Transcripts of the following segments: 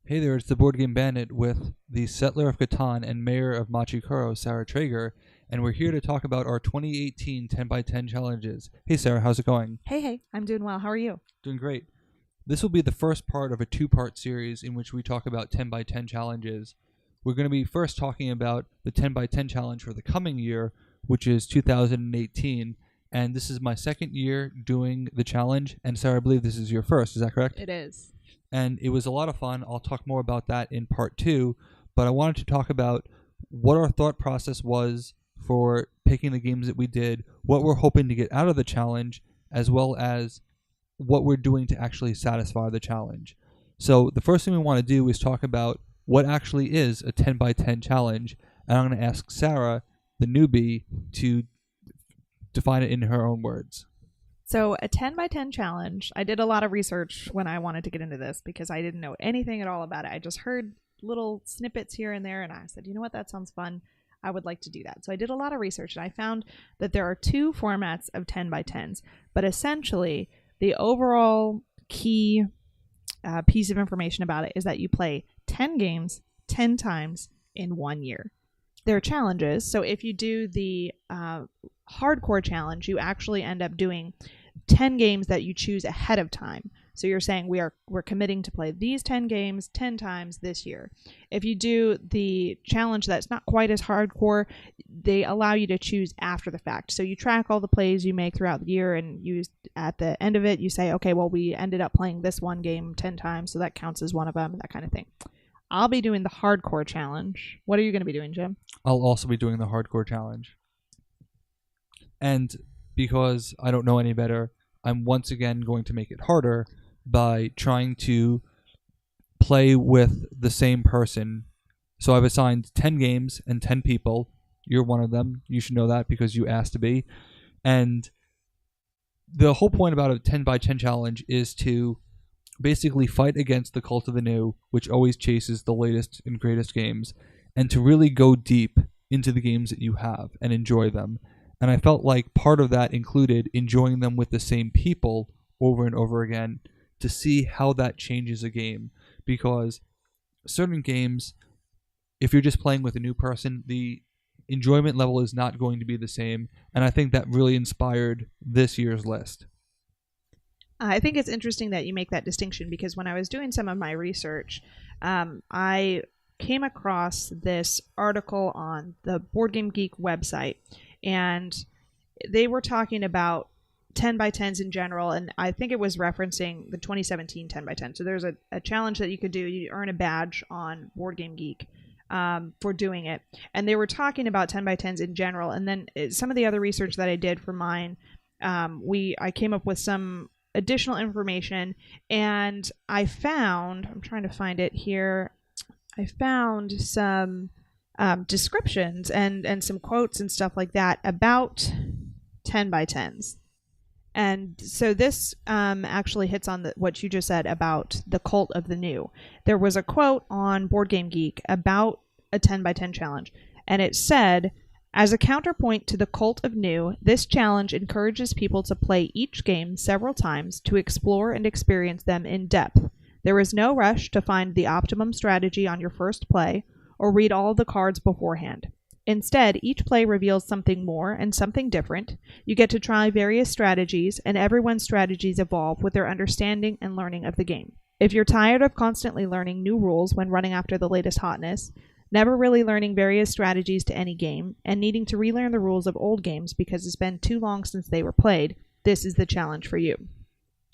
Hey there, it's the Board Game Bandit with the Settler of Catan and Mayor of Machikoro, Sarah Trager, and we're here to talk about our 2018 10x10 challenges. Hey Sarah, how's it going? Hey, I'm doing well. How are you? Doing great. This will be the first part of a two-part series in which we talk about 10x10 challenges. We're going to be first talking about the 10x10 challenge for the coming year, which is 2018, and this is my second year doing the challenge, and Sarah, I believe this is your first, is that correct? It is. And it was a lot of fun. I'll talk more about that in part two, but I wanted to talk about what our thought process was for picking the games that we did, what we're hoping to get out of the challenge, as well as what we're doing to actually satisfy the challenge. So the first thing we want to do is talk about what actually is a 10x10 challenge, and I'm going to ask Sarah, the newbie, to define it in her own words. So a 10x10 challenge, I did a lot of research when I wanted to get into this because I didn't know anything at all about it. I just heard little snippets here and there, and I said, you know what, that sounds fun. I would like to do that. So I did a lot of research, and I found that there are two formats of 10x10s, but essentially the overall key piece of information about it is that you play 10 games 10 times in 1 year. There are challenges. So if you do the hardcore challenge, you actually end up doing 10 games that you choose ahead of time. So you're saying we're committing to play these 10 games 10 times this year. If you do the challenge that's not quite as hardcore, they allow you to choose after the fact. So you track all the plays you make throughout the year, and at the end of it, you say, okay, well, we ended up playing this one game 10 times, so that counts as one of them, that kind of thing. I'll be doing the hardcore challenge. What are you going to be doing, Jim? I'll also be doing the hardcore challenge. And because I don't know any better, I'm once again going to make it harder by trying to play with the same person. So I've assigned 10 games and 10 people. You're one of them. You should know that because you asked to be. And the whole point about a 10x10 challenge is to basically fight against the cult of the new, which always chases the latest and greatest games, and to really go deep into the games that you have and enjoy them. And I felt like part of that included enjoying them with the same people over and over again to see how that changes a game. Because certain games, if you're just playing with a new person, the enjoyment level is not going to be the same. And I think that really inspired this year's list. I think it's interesting that you make that distinction because when I was doing some of my research, I came across this article on the Board Game Geek website, and they were talking about 10x10s in general, and I think it was referencing the 2017 10x10. So there's a challenge that you could do. You earn a badge on Board Game Geek for doing it, and they were talking about 10x10s in general. And then some of the other research that I did for mine, I came up with some additional information, and I'm trying to find it here, I found some descriptions and some quotes and stuff like that about 10x10s. And so this actually hits on what you just said about the cult of the new. There was a quote on Board Game Geek about a 10x10 challenge, and it said, as a counterpoint to the cult of new, this challenge encourages people to play each game several times to explore and experience them in depth. There is no rush to find the optimum strategy on your first play or read all the cards beforehand. Instead, each play reveals something more and something different. You get to try various strategies, and everyone's strategies evolve with their understanding and learning of the game. If you're tired of constantly learning new rules when running after the latest hotness, never really learning various strategies to any game, and needing to relearn the rules of old games because it's been too long since they were played, this is the challenge for you.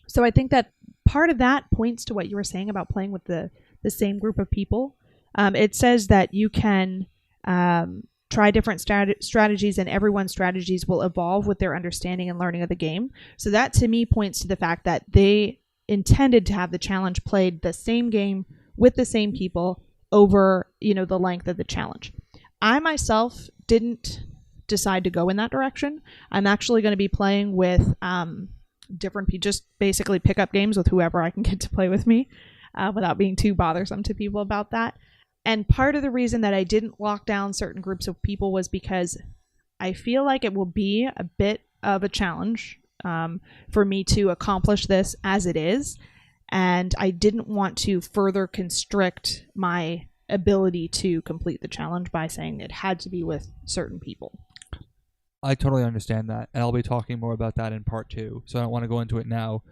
So I think that part of that points to what you were saying about playing with the same group of people. It says that you can try different strategies, and everyone's strategies will evolve with their understanding and learning of the game. So that to me points to the fact that they intended to have the challenge played the same game with the same people over, the length of the challenge. I myself didn't decide to go in that direction. I'm actually going to be playing with different people, just basically pick up games with whoever I can get to play with me without being too bothersome to people about that. And part of the reason that I didn't lock down certain groups of people was because I feel like it will be a bit of a challenge for me to accomplish this as it is. and I didn't want to further constrict my ability to complete the challenge by saying it had to be with certain people. I totally understand that, and I'll be talking more about that in part 2, so I don't want to go into it now.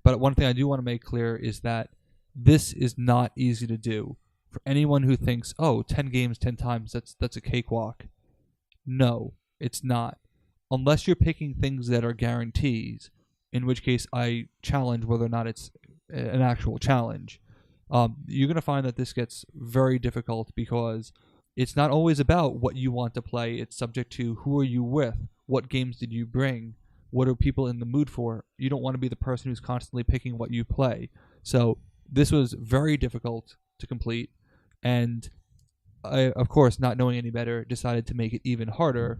But one thing I do want to make clear is that this is not easy to do. For anyone who thinks, oh, 10 games 10 times, that's a cakewalk. No, it's not. Unless you're picking things that are guarantees, in which case I challenge whether or not it's an actual challenge. You're going to find that this gets very difficult because it's not always about what you want to play. It's subject to who are you with, what games did you bring, what are people in the mood for. You don't want to be the person who's constantly picking what you play. So this was very difficult to complete, and I, of course, not knowing any better, decided to make it even harder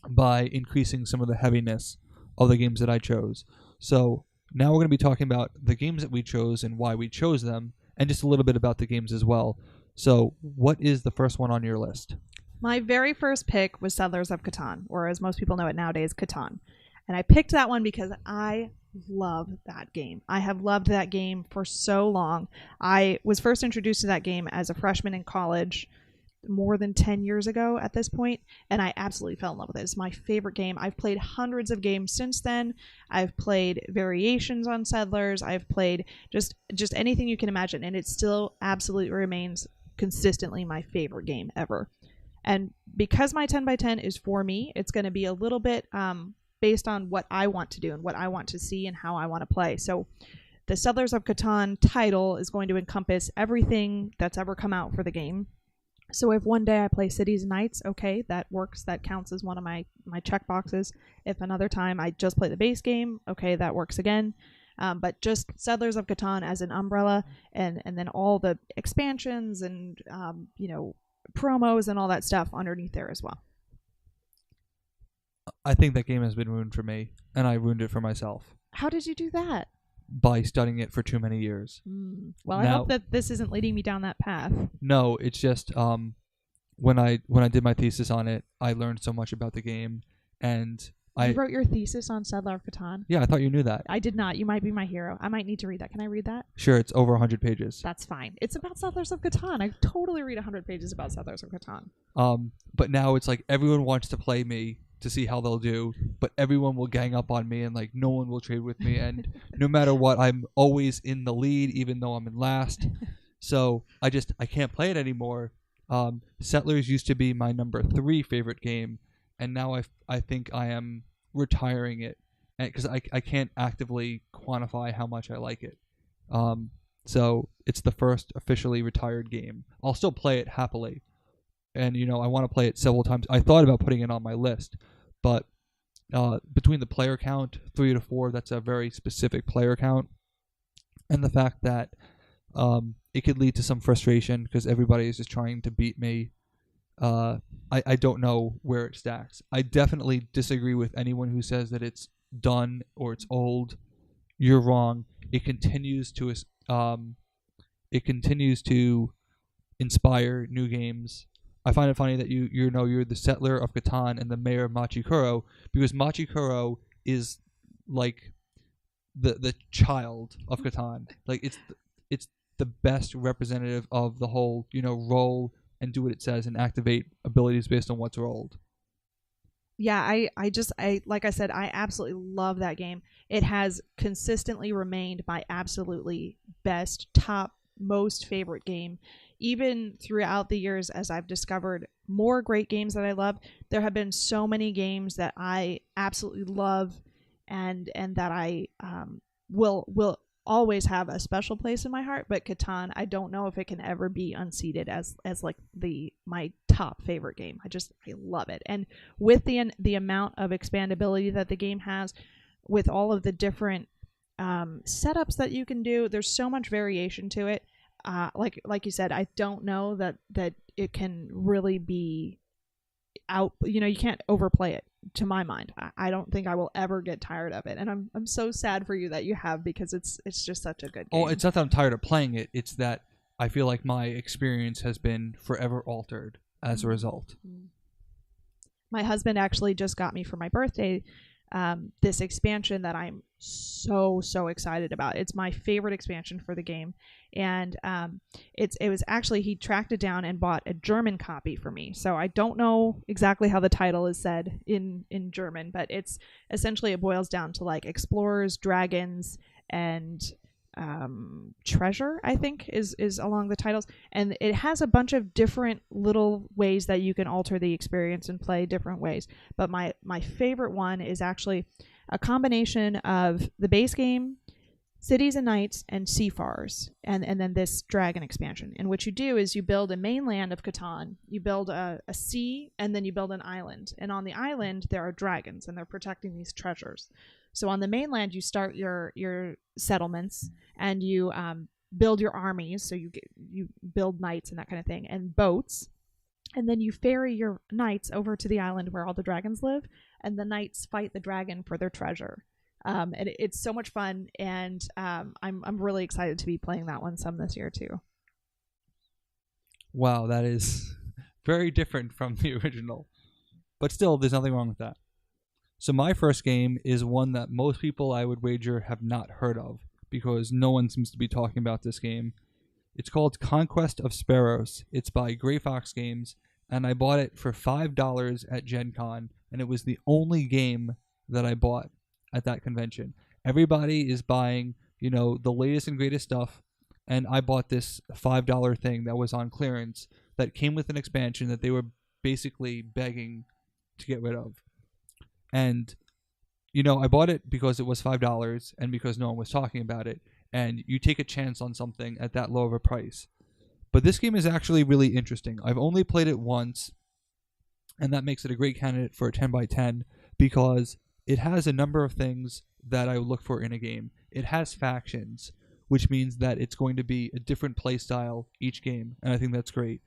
by increasing some of the heaviness of the games that I chose. So now we're going to be talking about the games that we chose and why we chose them, and just a little bit about the games as well. So what is the first one on your list? My very first pick was Settlers of Catan, or as most people know it nowadays, Catan. And I picked that one because I love that game. I have loved that game for so long. I was first introduced to that game as a freshman in college more than 10 years ago at this point, and I absolutely fell in love with it. It's my favorite game. I've played hundreds of games since then. I've played variations on Settlers. I've played just anything you can imagine, and it still absolutely remains consistently my favorite game ever. And because my 10 by 10 is for me, it's going to be a little bit based on what I want to do and what I want to see and how I want to play. So the Settlers of Catan title is going to encompass everything that's ever come out for the game. So if one day I play Cities and Knights, okay, that works. That counts as one of my check boxes. If another time I just play the base game, okay, that works again. But just Settlers of Catan as an umbrella, and then all the expansions and promos and all that stuff underneath there as well. I think that game has been ruined for me, and I ruined it for myself. How did you do that? By studying it for too many years. Well, I hope that this isn't leading me down that path. No, it's just when I did my thesis on it, I learned so much about the game, and You wrote your thesis on Settlers of Catan? Yeah, I thought you knew that. I did not. You might be my hero. I might need to read that. Can I read that? Sure, it's over 100 pages. That's fine. It's about Settlers of Catan. I totally read 100 pages about Settlers of Catan. But now it's like everyone wants to play me to see how they'll do, but everyone will gang up on me, and like no one will trade with me, and no matter what, I'm always in the lead even though I'm in last. So I can't play it anymore. Settlers used to be my number 3 favorite game, and now I think I am retiring it, because I can't actively quantify how much I like it. So it's the first officially retired game. I'll still play it happily, and I want to play it several times. I thought about putting it on my list, but between the player count, 3 to 4, that's a very specific player count, and the fact that it could lead to some frustration because everybody is just trying to beat me. I don't know where it stacks. I definitely disagree with anyone who says that it's done or it's old. You're wrong. It continues to inspire new games. I find it funny that you're the settler of Catan and the mayor of Machikoro, because Machikoro is like the child of Catan. Like it's the best representative of the whole roll and do what it says and activate abilities based on what's rolled. Yeah, I like I said, I absolutely love that game. It has consistently remained my absolutely best, top, most favorite game. Even throughout the years, as I've discovered more great games that I love, there have been so many games that I absolutely love, and that I will always have a special place in my heart. But Catan, I don't know if it can ever be unseated as like my top favorite game. I love it, and with the amount of expandability that the game has, with all of the different setups that you can do, there's so much variation to it. Like you said, I don't know that it can really be out. You can't overplay it. To my mind, I don't think I will ever get tired of it, and I'm so sad for you that you have, because it's just such a good game. Oh, it's not that I'm tired of playing it. It's that I feel like my experience has been forever altered as a result. My husband actually just got me for my birthday this expansion that I'm so excited about. It's my favorite expansion for the game, and it was actually, he tracked it down and bought a German copy for me. So I don't know exactly how the title is said in German, but it's essentially, it boils down to like explorers, dragons, and treasure, I think is along the titles. And it has a bunch of different little ways that you can alter the experience and play different ways. But my favorite one is actually a combination of the base game, Cities and Knights, and Seafarers, and then this dragon expansion. And what you do is you build a mainland of Catan, you build a sea, and then you build an island. And on the island there are dragons, and they're protecting these treasures. So on the mainland, you start your settlements, and you build your armies. So you build knights and that kind of thing, and boats. And then you ferry your knights over to the island where all the dragons live, and the knights fight the dragon for their treasure. And it's so much fun, and I'm really excited to be playing that one some this year too. Wow, that is very different from the original. But still, there's nothing wrong with that. So my first game is one that most people, I would wager, have not heard of, because no one seems to be talking about this game. It's called Conquest of Sparrows. It's by Grey Fox Games, and I bought it for $5 at Gen Con, and it was the only game that I bought at that convention. Everybody is buying, the latest and greatest stuff, and I bought this $5 thing that was on clearance that came with an expansion that they were basically begging to get rid of. And, I bought it because it was $5 and because no one was talking about it. And you take a chance on something at that low of a price. But this game is actually really interesting. I've only played it once, and that makes it a great candidate for a 10x10 because it has a number of things that I would look for in a game. It has factions, which means that it's going to be a different play style each game, and I think that's great.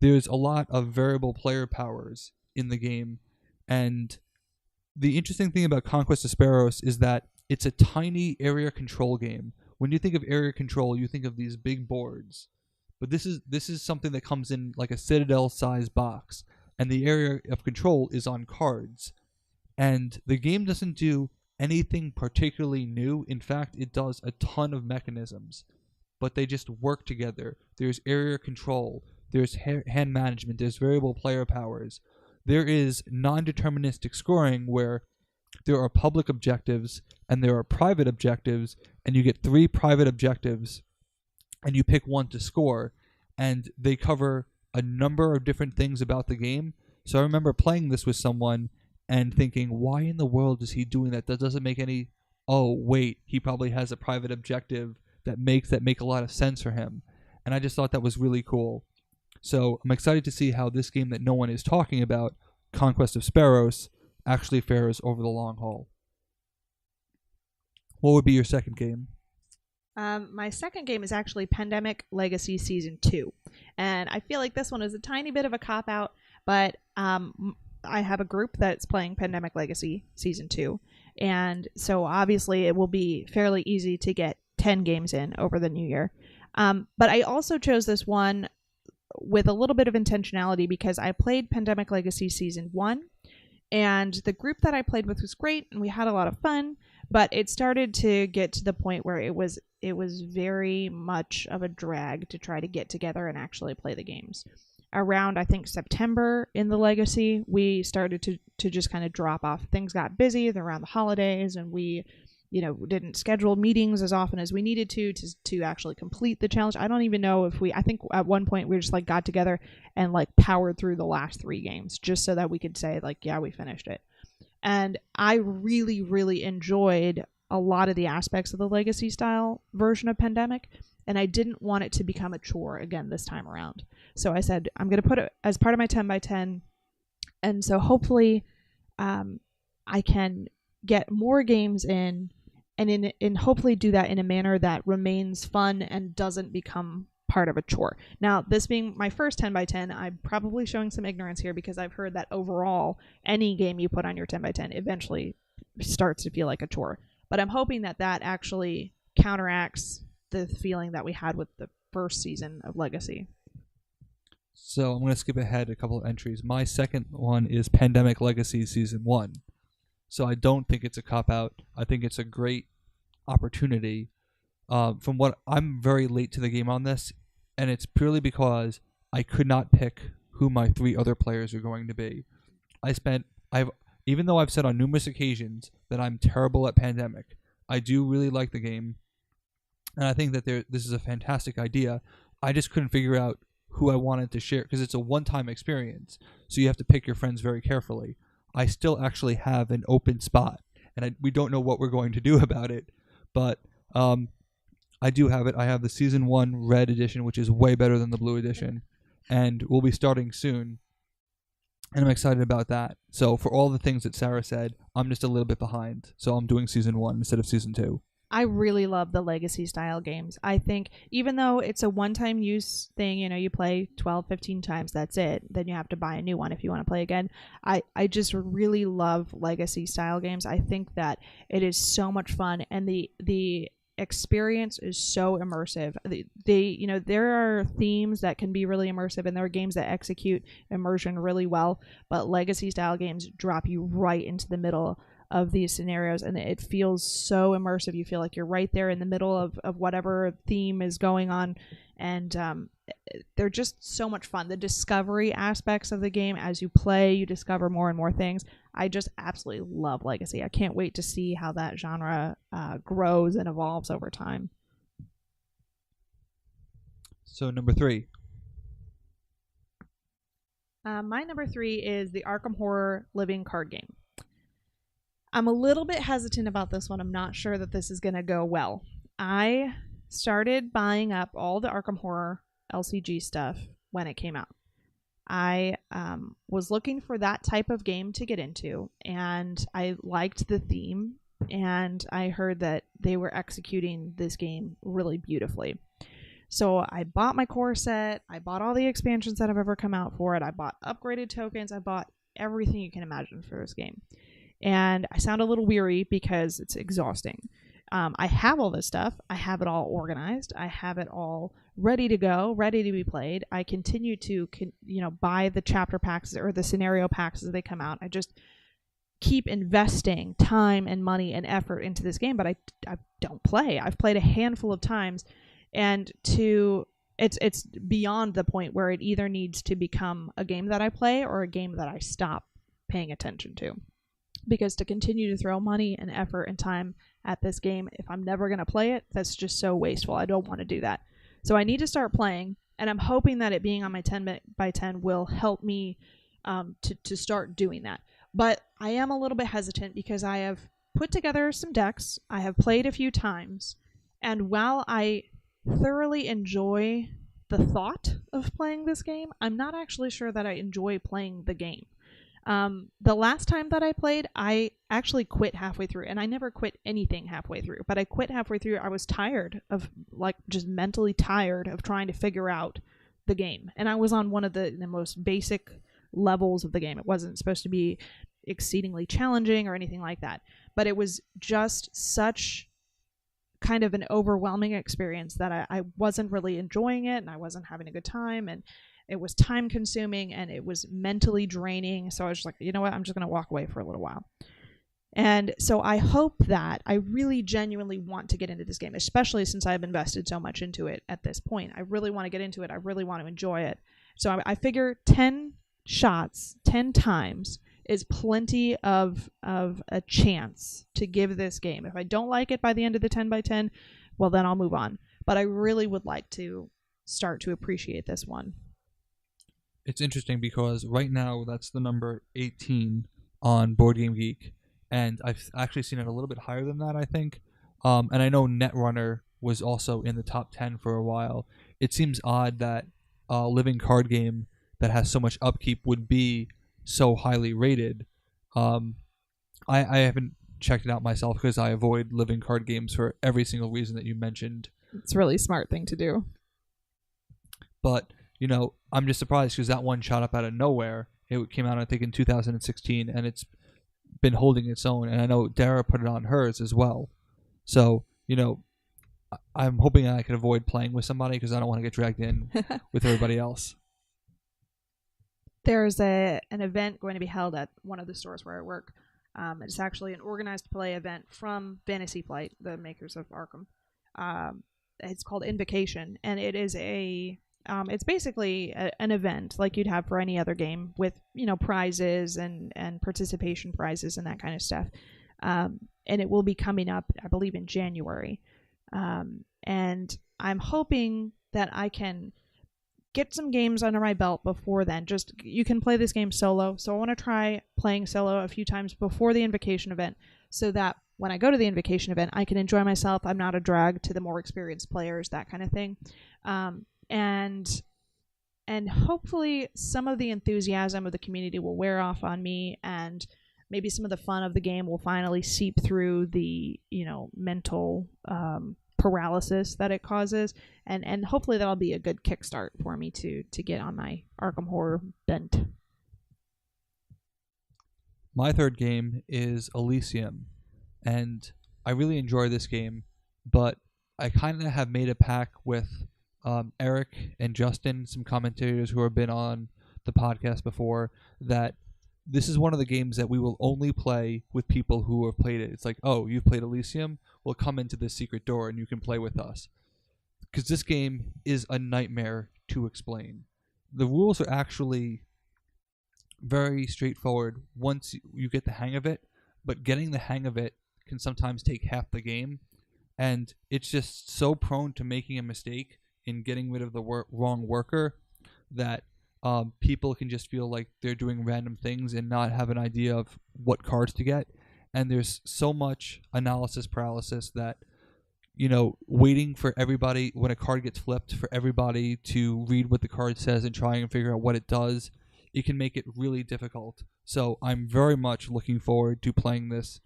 There's a lot of variable player powers in the game, and the interesting thing about Conquest of Sparrows is that it's a tiny area control game. When you think of area control, you think of these big boards. But this is something that comes in like a Citadel-sized box, and the area of control is on cards. And the game doesn't do anything particularly new. In fact, it does a ton of mechanisms, but they just work together. There's area control, there's hand management, there's variable player powers. There is non-deterministic scoring where there are public objectives and there are private objectives, and you get 3 private objectives and you pick one to score, and they cover a number of different things about the game. So I remember playing this with someone and thinking, why in the world is he doing that? That doesn't make any... Oh, wait, he probably has a private objective that make a lot of sense for him. And I just thought that was really cool. So I'm excited to see how this game that no one is talking about, Conquest of Sparrows, actually fares over the long haul. What would be your second game? My second game is actually Pandemic Legacy Season 2. And I feel like this one is a tiny bit of a cop-out, but I have a group that's playing Pandemic Legacy Season 2. And so obviously it will be fairly easy to get 10 games in over the new year. But I also chose this one with a little bit of intentionality because I played Pandemic Legacy Season 1, and the group that I played with was great, and we had a lot of fun, but it started to get to the point where it was very much of a drag to try to get together and actually play the games. Around, I think, September in the Legacy, we started to just kind of drop off. Things got busy around the holidays, and we didn't schedule meetings as often as we needed to actually complete the challenge. I don't even know if I think at one point we just got together and powered through the last 3 games just so that we could say yeah, we finished it. And I really, really enjoyed a lot of the aspects of the Legacy style version of Pandemic, and I didn't want it to become a chore again this time around. So I said, I'm going to put it as part of my 10x10, and so hopefully I can get more games in, and hopefully do that in a manner that remains fun and doesn't become part of a chore. Now, this being my first 10x10, I'm probably showing some ignorance here because I've heard that overall, any game you put on your 10x10 eventually starts to feel like a chore. But I'm hoping that actually counteracts the feeling that we had with the first season of Legacy. So I'm going to skip ahead a couple of entries. My second one is Pandemic Legacy Season 1. So I don't think it's a cop-out. I think it's a great opportunity. From what I'm very late to the game on this, and it's purely because I could not pick who my 3 other players are going to be. Even though I've said on numerous occasions that I'm terrible at Pandemic, I do really like the game, and I think that this is a fantastic idea. I just couldn't figure out who I wanted to share because it's a one-time experience, so you have to pick your friends very carefully. I still actually have an open spot, and we don't know what we're going to do about it, but I do have it. I have the Season 1 Red Edition, which is way better than the Blue Edition, and we'll be starting soon, and I'm excited about that. So for all the things that Sarah said, I'm just a little bit behind, so I'm doing Season 1 instead of Season 2. I really love the legacy style games. I think even though it's a one-time use thing, you play 12, 15 times, that's it. Then you have to buy a new one if you want to play again. I just really love legacy style games. I think that it is so much fun, and the experience is so immersive. There are themes that can be really immersive, and there are games that execute immersion really well, but legacy style games drop you right into the middle of these scenarios, and it feels so immersive. You feel like you're right there in the middle of whatever theme is going on, and they're just so much fun. The discovery aspects of the game, as you play, you discover more and more things. I just absolutely love Legacy. I can't wait to see how that genre grows and evolves over time. So number 3. My number 3 is the Arkham Horror Living card game. I'm a little bit hesitant about this one. I'm not sure that this is going to go well. I started buying up all the Arkham Horror LCG stuff when it came out. I was looking for that type of game to get into, and I liked the theme, and I heard that they were executing this game really beautifully. So I bought my core set, I bought all the expansions that have ever come out for it, I bought upgraded tokens, I bought everything you can imagine for this game. And I sound a little weary because it's exhausting. I have all this stuff. I have it all organized. I have it all ready to go, ready to be played. I continue to, buy the chapter packs or the scenario packs as they come out. I just keep investing time and money and effort into this game, but I don't play. I've played a handful of times, and it's beyond the point where it either needs to become a game that I play or a game that I stop paying attention to. Because to continue to throw money and effort and time at this game, if I'm never going to play it, that's just so wasteful. I don't want to do that. So I need to start playing, and I'm hoping that it being on my 10 by 10 will help me to start doing that. But I am a little bit hesitant because I have put together some decks. I have played a few times, and while I thoroughly enjoy the thought of playing this game, I'm not actually sure that I enjoy playing the game. The last time that I played, I actually quit halfway through, and I never quit anything halfway through, but I quit halfway through. I was tired of, just mentally tired of trying to figure out the game. And I was on one of the most basic levels of the game. It wasn't supposed to be exceedingly challenging or anything like that, but it was just such kind of an overwhelming experience that I wasn't really enjoying it, and I wasn't having a good time, and it was time consuming, and it was mentally draining. So I was just like, you know what, I'm just going to walk away for a little while. And so I hope that I really genuinely want to get into this game, especially since I've invested so much into it at this point. I really want to get into it. I really want to enjoy it. So I figure 10 shots, 10 times is plenty of a chance to give this game. If I don't like it by the end of the 10 by 10, well, then I'll move on. But I really would like to start to appreciate this one. It's interesting because right now that's the number 18 on Board Game Geek, and I've actually seen it a little bit higher than that, I think. And I know Netrunner was also in the top 10 for a while. It seems odd that a living card game that has so much upkeep would be so highly rated. I haven't checked it out myself because I avoid living card games for every single reason that you mentioned. It's a really smart thing to do. But I'm just surprised because that one shot up out of nowhere. It came out, I think, in 2016, and it's been holding its own. And I know Dara put it on hers as well. So, I'm hoping I can avoid playing with somebody because I don't want to get dragged in with everybody else. There's an event going to be held at one of the stores where I work It's actually an organized play event from Fantasy Flight, the makers of Arkham. It's called Invocation, and it is it's basically an event like you'd have for any other game with prizes and participation prizes and that kind of stuff. And it will be coming up, I believe, in January. And I'm hoping that I can get some games under my belt before then. Just you can play this game solo, so I want to try playing solo a few times before the Invocation event, so that when I go to the Invocation event, I can enjoy myself. I'm not a drag to the more experienced players, that kind of thing. And hopefully some of the enthusiasm of the community will wear off on me, and maybe some of the fun of the game will finally seep through the mental paralysis that it causes, and hopefully that'll be a good kickstart for me to get on my Arkham Horror bent. My third game is Elysium, and I really enjoy this game, but I kind of have made a pact with Eric and Justin, some commentators who have been on the podcast before, that this is one of the games that we will only play with people who have played it. It's like, oh, you've played Elysium? We'll come into this secret door and you can play with us. Because this game is a nightmare to explain. The rules are actually very straightforward once you get the hang of it, but getting the hang of it can sometimes take half the game, and it's just so prone to making a mistake in getting rid of the wrong worker that people can just feel like they're doing random things and not have an idea of what cards to get. And there's so much analysis paralysis that, waiting for everybody, when a card gets flipped, for everybody to read what the card says and try and figure out what it does, it can make it really difficult. So I'm very much looking forward to playing this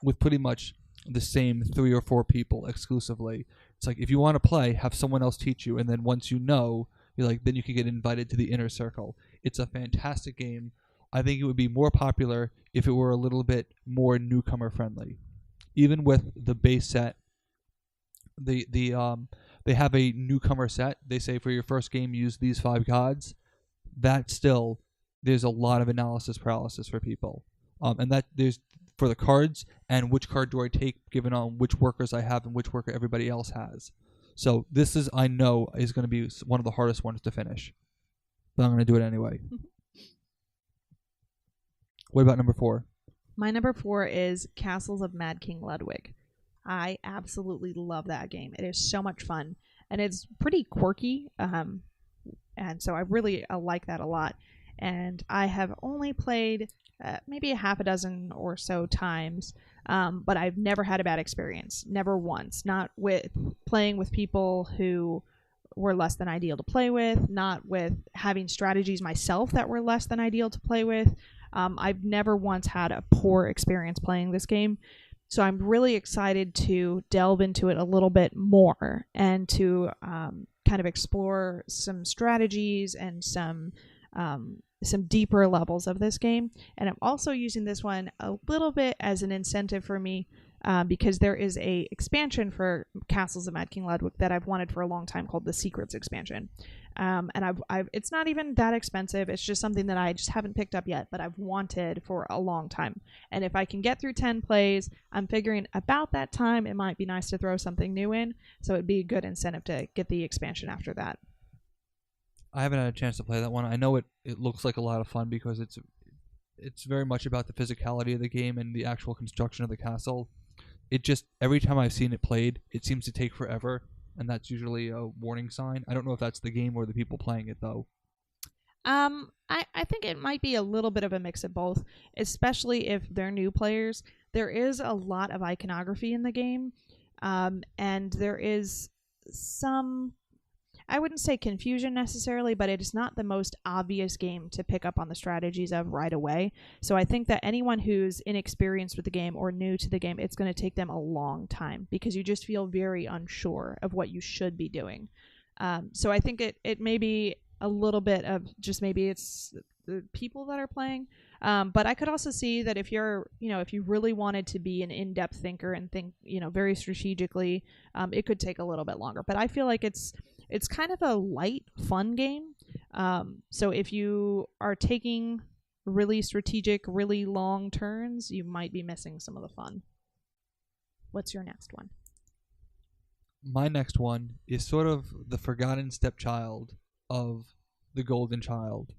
with pretty much the same 3 or 4 people exclusively. It's like, if you want to play, have someone else teach you, and then once you know, then you can get invited to the inner circle. It's a fantastic game. I think it would be more popular if it were a little bit more newcomer friendly. Even with the base set, they have a newcomer set. They say for your first game, use these 5 gods. That still, there's a lot of analysis paralysis for people, and that there's for the cards and which card do I take given on which workers I have and which worker everybody else has. So this is, I know, is going to be one of the hardest ones to finish, but I'm going to do it anyway. What about number 4? My number 4 is Castles of Mad King Ludwig. I absolutely love that game. It is so much fun, and it's pretty quirky, and so I really like that a lot. And I have only played maybe a half a dozen or so times, but I've never had a bad experience. Never once. Not with playing with people who were less than ideal to play with, not with having strategies myself that were less than ideal to play with. I've never once had a poor experience playing this game. So I'm really excited to delve into it a little bit more and to kind of explore some strategies and some deeper levels of this game. And I'm also using this one a little bit as an incentive for me because there is a expansion for Castles of Mad King Ludwig that I've wanted for a long time called the Secrets expansion. And I've it's not even that expensive. It's just something that I just haven't picked up yet, but I've wanted for a long time. And if I can get through 10 plays, I'm figuring about that time it might be nice to throw something new in. So it'd be a good incentive to get the expansion after that. I haven't had a chance to play that one. I know it looks like a lot of fun because it's very much about the physicality of the game and the actual construction of the castle. It just, every time I've seen it played, it seems to take forever, and that's usually a warning sign. I don't know if that's the game or the people playing it, though. I think it might be a little bit of a mix of both, especially if they're new players. There is a lot of iconography in the game, and there is some, I wouldn't say confusion necessarily, but it is not the most obvious game to pick up on the strategies of right away. So I think that anyone who's inexperienced with the game or new to the game, it's going to take them a long time because you just feel very unsure of what you should be doing. So I think it may be a little bit of just maybe it's the people that are playing. But I could also see that if you're, if you really wanted to be an in-depth thinker and think, very strategically, it could take a little bit longer. But I feel like it's kind of a light, fun game. So if you are taking really strategic, really long turns, you might be missing some of the fun. What's your next one? My next one is sort of the forgotten stepchild of the Golden Child.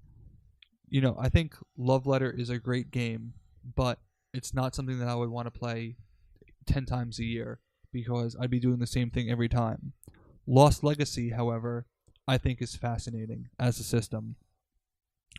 I think Love Letter is a great game, but it's not something that I would want to play 10 times a year because I'd be doing the same thing every time. Lost Legacy, however, I think is fascinating as a system.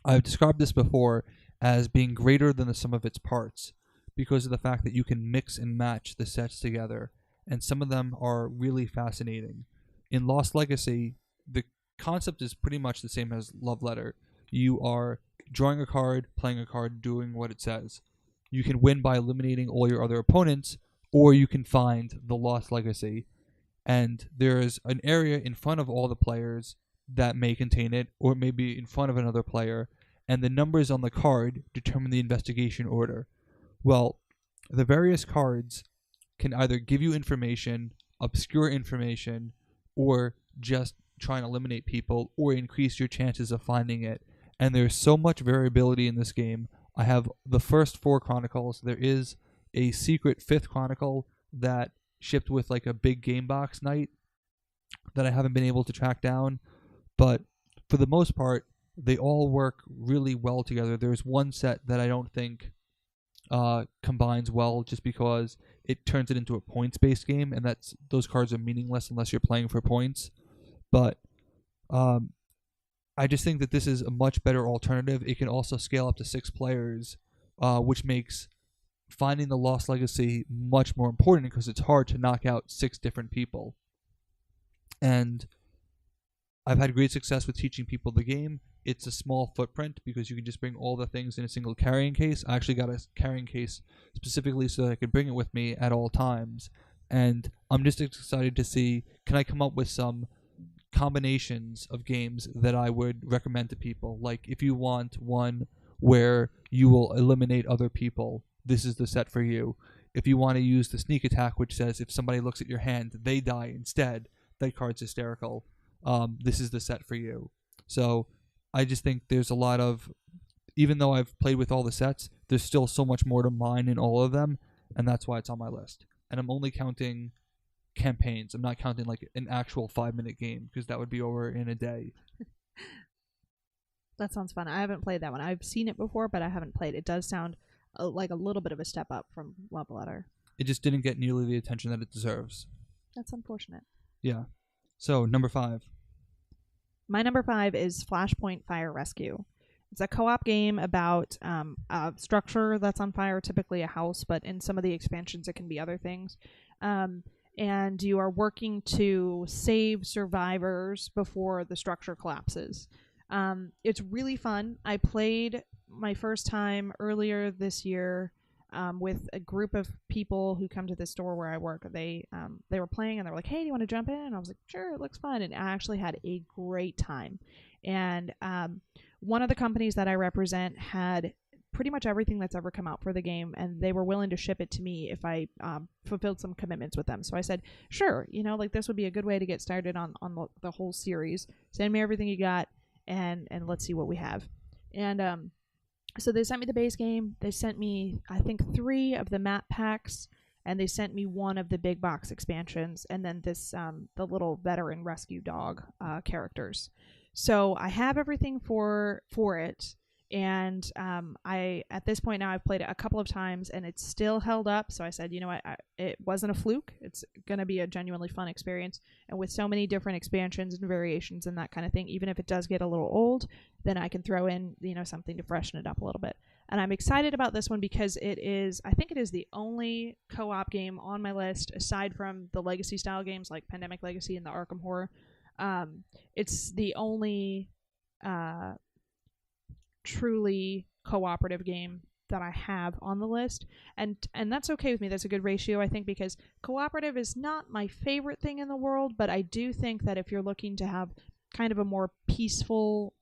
I've described this before as being greater than the sum of its parts because of the fact that you can mix and match the sets together, and some of them are really fascinating. In Lost Legacy, the concept is pretty much the same as Love Letter. You are drawing a card, playing a card, doing what it says. You can win by eliminating all your other opponents, or you can find the Lost Legacy. And there's an area in front of all the players that may contain it, or it may be in front of another player, and the numbers on the card determine the investigation order. Well, the various cards can either give you information, obscure information, or just try and eliminate people, or increase your chances of finding it. And there's so much variability in this game. I have the first 4 chronicles. There is a secret 5th chronicle that shipped with like a big game box night that I haven't been able to track down, but for the most part they all work really well together. There's one set that I don't think combines well just because it turns it into a points-based game, and those cards are meaningless unless you're playing for points. But I just think that this is a much better alternative. It can also scale up to 6 players, which makes finding the Lost Legacy much more important because it's hard to knock out 6 different people. And I've had great success with teaching people the game. It's a small footprint because you can just bring all the things in a single carrying case. I actually got a carrying case specifically so that I could bring it with me at all times. And I'm just excited to see, can I come up with some combinations of games that I would recommend to people. Like if you want one where you will eliminate other people, this is the set for you. If you want to use the sneak attack, which says if somebody looks at your hand, they die instead, that card's hysterical. This is the set for you. So I just think there's a lot of, even though I've played with all the sets, there's still so much more to mine in all of them, and that's why it's on my list. And I'm only counting campaigns. I'm not counting like an actual 5-minute game because that would be over in a day. That sounds fun. I haven't played that one. I've seen it before, but I haven't played. It does sound like a little bit of a step up from Love Letter. It just didn't get nearly the attention that it deserves. That's unfortunate. Yeah. So, number 5. My number 5 is Flashpoint Fire Rescue. It's a co-op game about a structure that's on fire, typically a house, but in some of the expansions it can be other things. And you are working to save survivors before the structure collapses. It's really fun. I played my first time earlier this year with a group of people who come to the store where I work. They were playing and they were like, "Hey, do you want to jump in?" And I was like, "Sure, it looks fun." And I actually had a great time. And one of the companies that I represent had pretty much everything that's ever come out for the game, and they were willing to ship it to me if I fulfilled some commitments with them. So I said, sure, like this would be a good way to get started on the whole series. Send me everything you got, and let's see what we have. And so they sent me the base game. They sent me, I think, 3 of the map packs, and they sent me 1 of the big box expansions, and then this the little veteran rescue dog characters. So I have everything for it. And I at this point now I've played it a couple of times and it's still held up. So I said, you know what, it wasn't a fluke. It's going to be a genuinely fun experience. And with so many different expansions and variations and that kind of thing, even if it does get a little old, then I can throw in something to freshen it up a little bit. And I'm excited about this one because I think it is the only co-op game on my list aside from the legacy style games like Pandemic Legacy and the Arkham Horror. It's the only truly cooperative game that I have on the list, and that's okay with me. That's a good ratio, I think, because cooperative is not my favorite thing in the world, but I do think that if you're looking to have kind of a more peaceful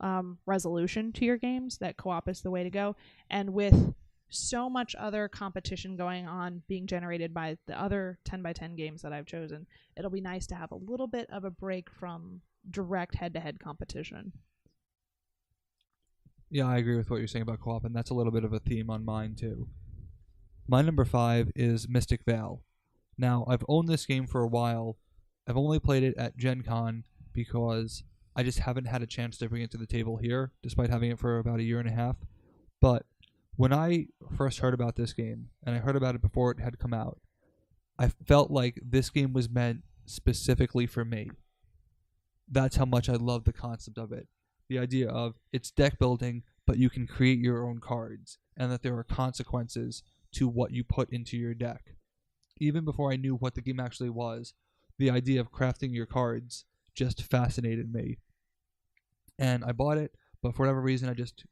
resolution to your games, that co-op is the way to go. And with so much other competition going on being generated by the other 10x10 games that I've chosen, it'll be nice to have a little bit of a break from direct head-to-head competition. Yeah, I agree with what you're saying about co-op, and that's a little bit of a theme on mine too. My number 5 is Mystic Vale. Now, I've owned this game for a while. I've only played it at Gen Con because I just haven't had a chance to bring it to the table here, despite having it for about a year and a half. But when I first heard about this game, and I heard about it before it had come out, I felt like this game was meant specifically for me. That's how much I love the concept of it. The idea of it's deck building, but you can create your own cards, and that there are consequences to what you put into your deck. Even before I knew what the game actually was, the idea of crafting your cards just fascinated me. And I bought it, but for whatever reason, I just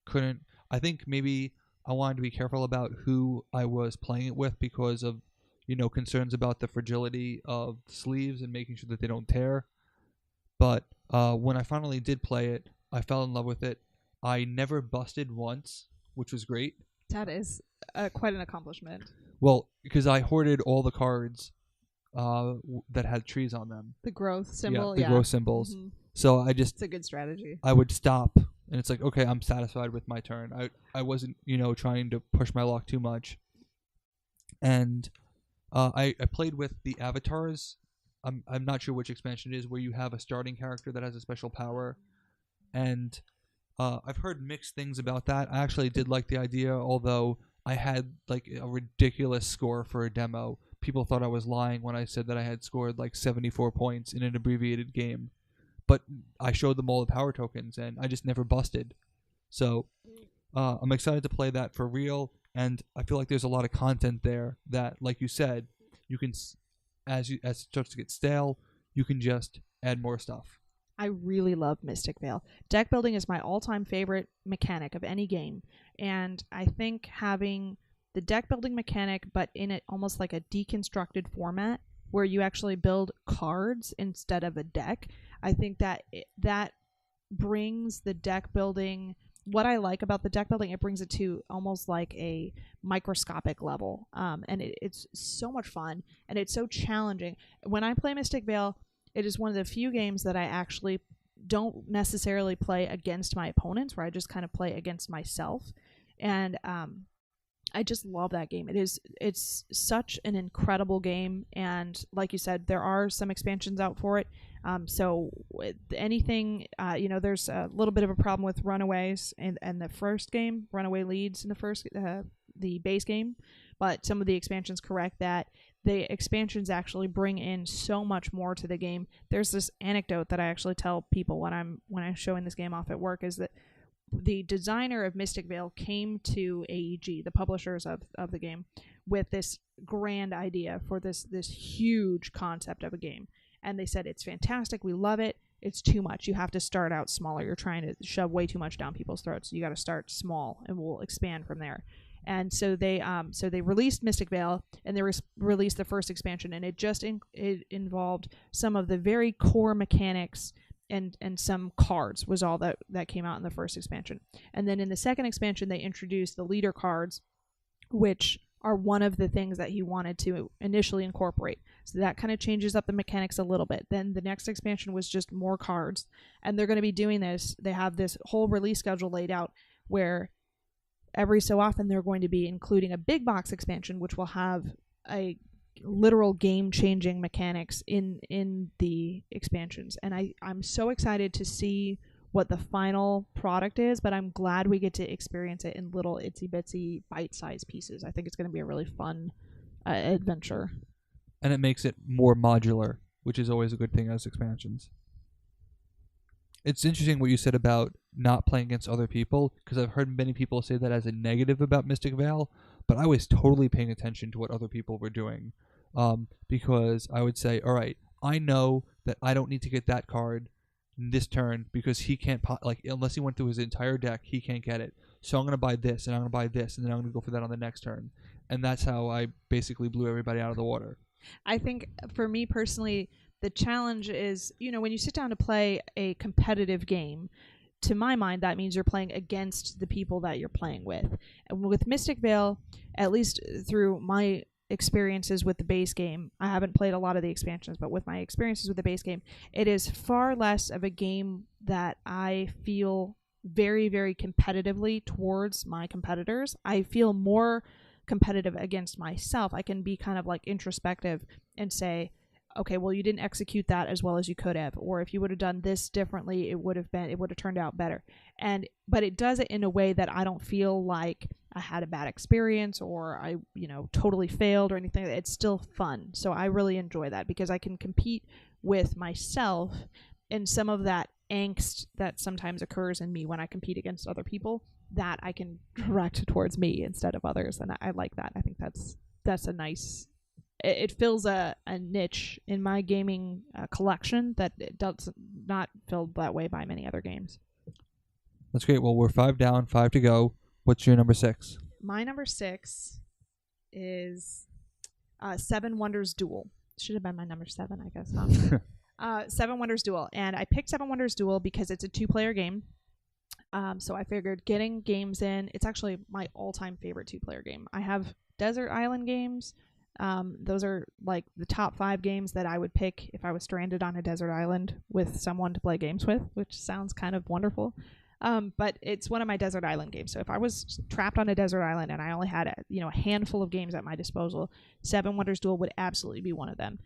couldn't. I think maybe I wanted to be careful about who I was playing it with because of, concerns about the fragility of sleeves and making sure that they don't tear. But when I finally did play it, I fell in love with it. I never busted once, which was great. That is quite an accomplishment. Well, because I hoarded all the cards that had trees on them. The growth symbol, the growth symbols. Mm-hmm. So it's a good strategy. I would stop, and it's like, okay, I'm satisfied with my turn. I wasn't, trying to push my luck too much. And I played with the avatars. I'm not sure which expansion it is, where you have a starting character that has a special power, and I've heard mixed things about that. I actually did like the idea, although I had like a ridiculous score for a demo. People thought I was lying when I said that I had scored like 74 points in an abbreviated game, but I showed them all the power tokens, and I just never busted. So I'm excited to play that for real, and I feel like there's a lot of content there that, like you said, you can, as it starts to get stale, you can just add more stuff. I really love Mystic Vale. Deck building is my all-time favorite mechanic of any game, and I think having the deck building mechanic, but in it almost like a deconstructed format where you actually build cards instead of a deck, I think that that brings the deck building. What I like about the deck building, it brings it to almost like a microscopic level, and it's so much fun, and it's so challenging. When I play Mystic Vale, it is one of the few games that I actually don't necessarily play against my opponents, where I just kind of play against myself. And I just love that game. It's such an incredible game, and like you said, there are some expansions out for it. So anything, there's a little bit of a problem with runaways and the first game. Runaway leads in the first, the base game, but some of the expansions correct that. The expansions actually bring in so much more to the game. There's this anecdote that I actually tell people when I'm showing this game off at work, is that the designer of Mystic Vale came to AEG, the publishers of the game, with this grand idea for this huge concept of a game. And they said, it's fantastic, we love it, it's too much. You have to start out smaller. You're trying to shove way too much down people's throats. You got to start small, and we'll expand from there. And so they released Mystic Vale, and they released the first expansion, and it involved some of the very core mechanics and some cards was all that came out in the first expansion. And then in the second expansion, they introduced the leader cards, which are one of the things that he wanted to initially incorporate. So that kind of changes up the mechanics a little bit. Then the next expansion was just more cards, and they're going to be doing this. They have this whole release schedule laid out where every so often they're going to be including a big box expansion, which will have a literal game-changing mechanics in the expansions. And I'm so excited to see what the final product is, but I'm glad we get to experience it in little itsy-bitsy bite-sized pieces. I think it's going to be a really fun adventure. And it makes it more modular, which is always a good thing as expansions. It's interesting what you said about not playing against other people, because I've heard many people say that as a negative about Mystic Vale, but I was totally paying attention to what other people were doing, because I would say, all right, I know that I don't need to get that card this turn because he can't, unless he went through his entire deck, he can't get it. So I'm going to buy this, and I'm going to buy this, and then I'm going to go for that on the next turn. And that's how I basically blew everybody out of the water. I think for me personally, the challenge is, when you sit down to play a competitive game, to my mind, that means you're playing against the people that you're playing with. And with Mystic Vale, at least through my experiences with the base game, I haven't played a lot of the expansions, but with my experiences with the base game, it is far less of a game that I feel very, very competitively towards my competitors. I feel more competitive against myself. I can be kind of like introspective and say, okay, well, you didn't execute that as well as you could have, or if you would have done this differently, it would have turned out better. But it does it in a way that I don't feel like I had a bad experience or I, totally failed or anything. It's still fun. So I really enjoy that because I can compete with myself, and some of that angst that sometimes occurs in me when I compete against other people, that I can direct towards me instead of others. And I like that. I think that's a nice, it fills a niche in my gaming collection that it does not filled that way by many other games. That's great. Well, we're 5 down, 5 to go. What's your number 6? My number 6 is Seven Wonders Duel. Should have been my number 7, I guess. Huh? Seven Wonders Duel. And I picked Seven Wonders Duel because it's a 2-player game. So I figured getting games in, it's actually my all-time favorite 2-player game. I have Desert Island games. Those are like the top 5 games that I would pick if I was stranded on a desert island with someone to play games with, which sounds kind of wonderful. But it's one of my desert island games. So if I was trapped on a desert island and I only had a handful of games at my disposal, Seven Wonders Duel would absolutely be one of them.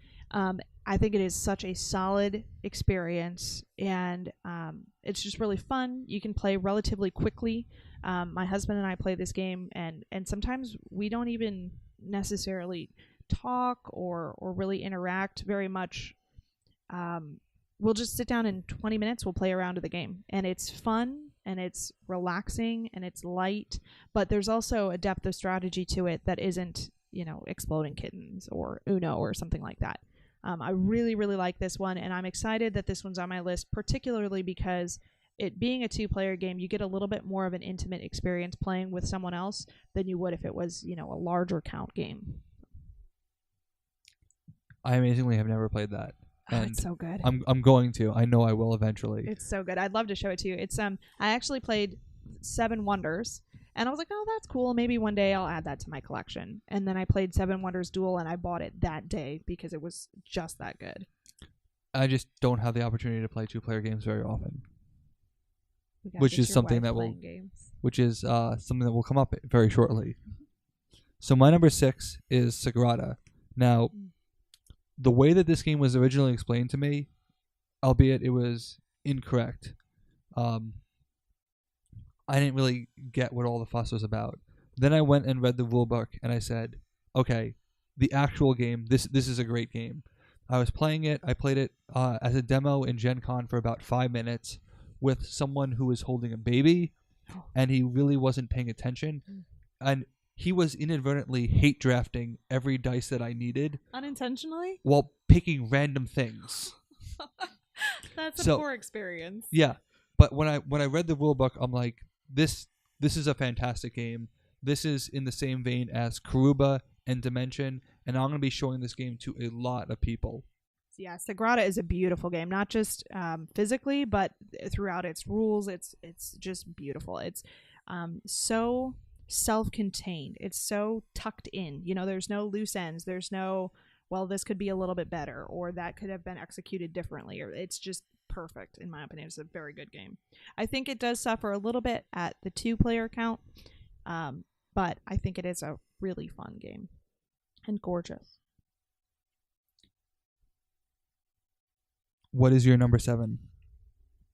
I think it is such a solid experience, and it's just really fun. You can play relatively quickly. My husband and I play this game, and sometimes we don't even necessarily talk or really interact very much. We'll just sit down in 20 minutes, we'll play around to the game, and it's fun and it's relaxing and it's light, but there's also a depth of strategy to it that isn't, Exploding Kittens or Uno or something like that. I really, really like this one, and I'm excited that this one's on my list, particularly because it being a 2-player game, you get a little bit more of an intimate experience playing with someone else than you would if it was, a larger count game. I amazingly have never played that. And it's so good. I'm going to. I know I will eventually. It's so good. I'd love to show it to you. It's I actually played Seven Wonders, and I was like, oh, that's cool. Maybe one day I'll add that to my collection. And then I played Seven Wonders Duel, and I bought it that day because it was just that good. I just don't have the opportunity to play 2-player games very often, which is something that will come up very shortly. So my number 6 is Sagrada. Now, the way that this game was originally explained to me, albeit it was incorrect, I didn't really get what all the fuss was about. Then I went and read the rule book, and I said, okay, the actual game, this is a great game. I was playing it. I played it as a demo in Gen Con for about 5 minutes with someone who was holding a baby, and he really wasn't paying attention. And he was inadvertently hate drafting every dice that I needed. Unintentionally? While picking random things. That's a poor experience. Yeah. But when I read the rule book, I'm like, this is a fantastic game. This is in the same vein as Karuba and Dimension, and I'm going to be showing this game to a lot of people. Yeah, Sagrada is a beautiful game, not just physically, but throughout its rules. It's just beautiful. It's so self-contained. It's so tucked in. There's no loose ends. There's no, well, this could be a little bit better, or that could have been executed differently, or it's just perfect in my opinion. It's a very good game. I think it does suffer a little bit at the 2-player count, but I think it is a really fun game and gorgeous. What is your number 7?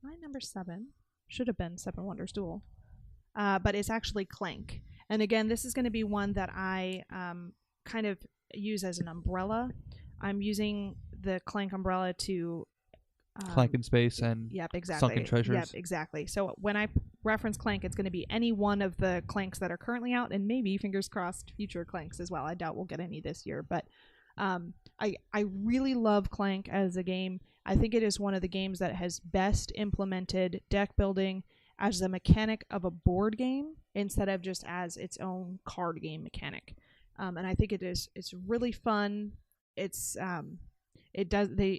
My number 7 should have been Seven Wonders Duel. But it's actually Clank. And again, this is going to be one that I kind of use as an umbrella. I'm using the Clank umbrella to... Clank in Space and Sunken Treasures. Yep, exactly. So when I reference Clank, it's going to be any one of the Clanks that are currently out, and maybe, fingers crossed, future Clanks as well. I doubt we'll get any this year. But I really love Clank as a game. I think it is one of the games that has best implemented deck building as the mechanic of a board game instead of just as its own card game mechanic. And I think it's really fun. They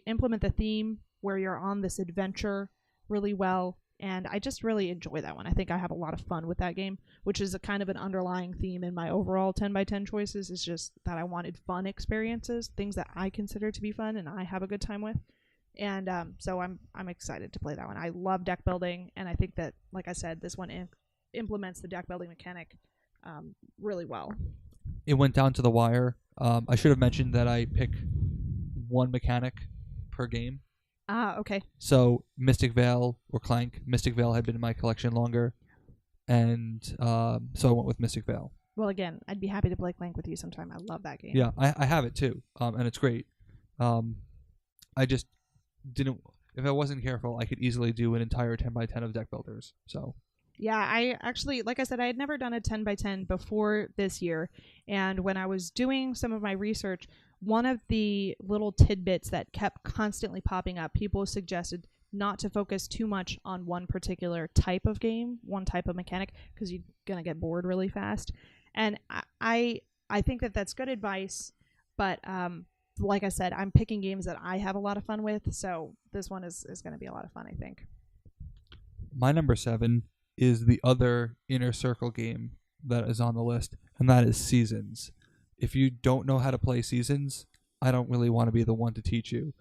implement the theme where you're on this adventure really well, and I just really enjoy that one. I think I have a lot of fun with that game, which is a kind of an underlying theme in my overall 10x10 choices. Is just that I wanted fun experiences, things that I consider to be fun and I have a good time with. And so I'm excited to play that one. I love deck building, and I think that, like I said, this one implements the deck building mechanic really well. It went down to the wire. I should have mentioned that I pick one mechanic per game. Okay. So Mystic Veil or Clank. Mystic Veil had been in my collection longer, and so I went with Mystic Veil. Well, again, I'd be happy to play Clank with you sometime. I love that game. Yeah, I have it too, and it's great. I just didn't. If I wasn't careful, I could easily do an entire 10x10 of deck builders. So. Yeah, I actually, like I said, I had never done a 10x10 before this year. And when I was doing some of my research, one of the little tidbits that kept constantly popping up, people suggested not to focus too much on one particular type of game, one type of mechanic, because you're going to get bored really fast. And I think that that's good advice, but like I said, I'm picking games that I have a lot of fun with, so this one is going to be a lot of fun, I think. My number 7 is the other Inner Circle game that is on the list, and that is Seasons. If you don't know how to play Seasons, I don't really want to be the one to teach you.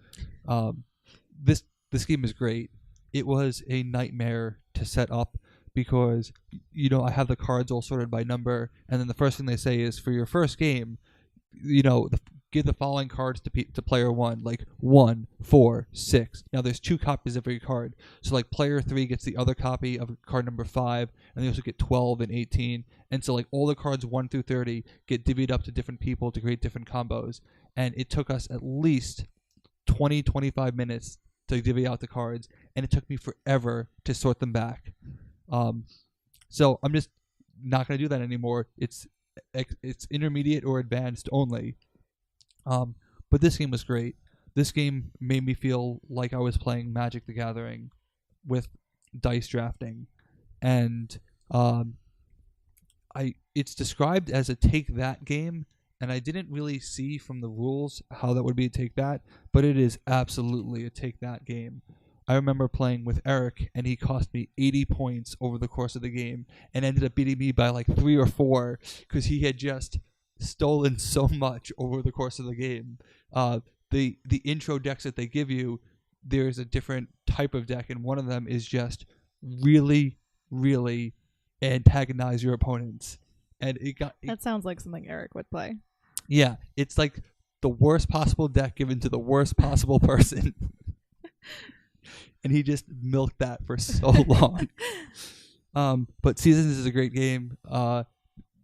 This game is great. It was a nightmare to set up because, I have the cards all sorted by number, and then the first thing they say is, for your first game, give the following cards to player 1, like 1, 4, 6. Now there's 2 copies of every card, so like player 3 gets the other copy of card number 5, and they also get 12 and 18, and so like all the cards 1 through 30 get divvied up to different people to create different combos. And it took us at least 20-25 minutes to divvy out the cards, and it took me forever to sort them back. So I'm just not going to do that anymore. It's intermediate or advanced only. But this game was great. This game made me feel like I was playing Magic the Gathering with dice drafting. And it's described as a take that game, and I didn't really see from the rules how that would be a take that, but it is absolutely a take that game. I remember playing with Eric, and he cost me 80 points over the course of the game and ended up beating me by like 3 or 4 because he had just stolen so much over the course of the game. The intro decks that they give you, there's a different type of deck, and one of them is just really, really antagonize your opponents. And that sounds like something Eric would play. Yeah, it's like the worst possible deck given to the worst possible person. And he just milked that for so long. But Seasons is a great game.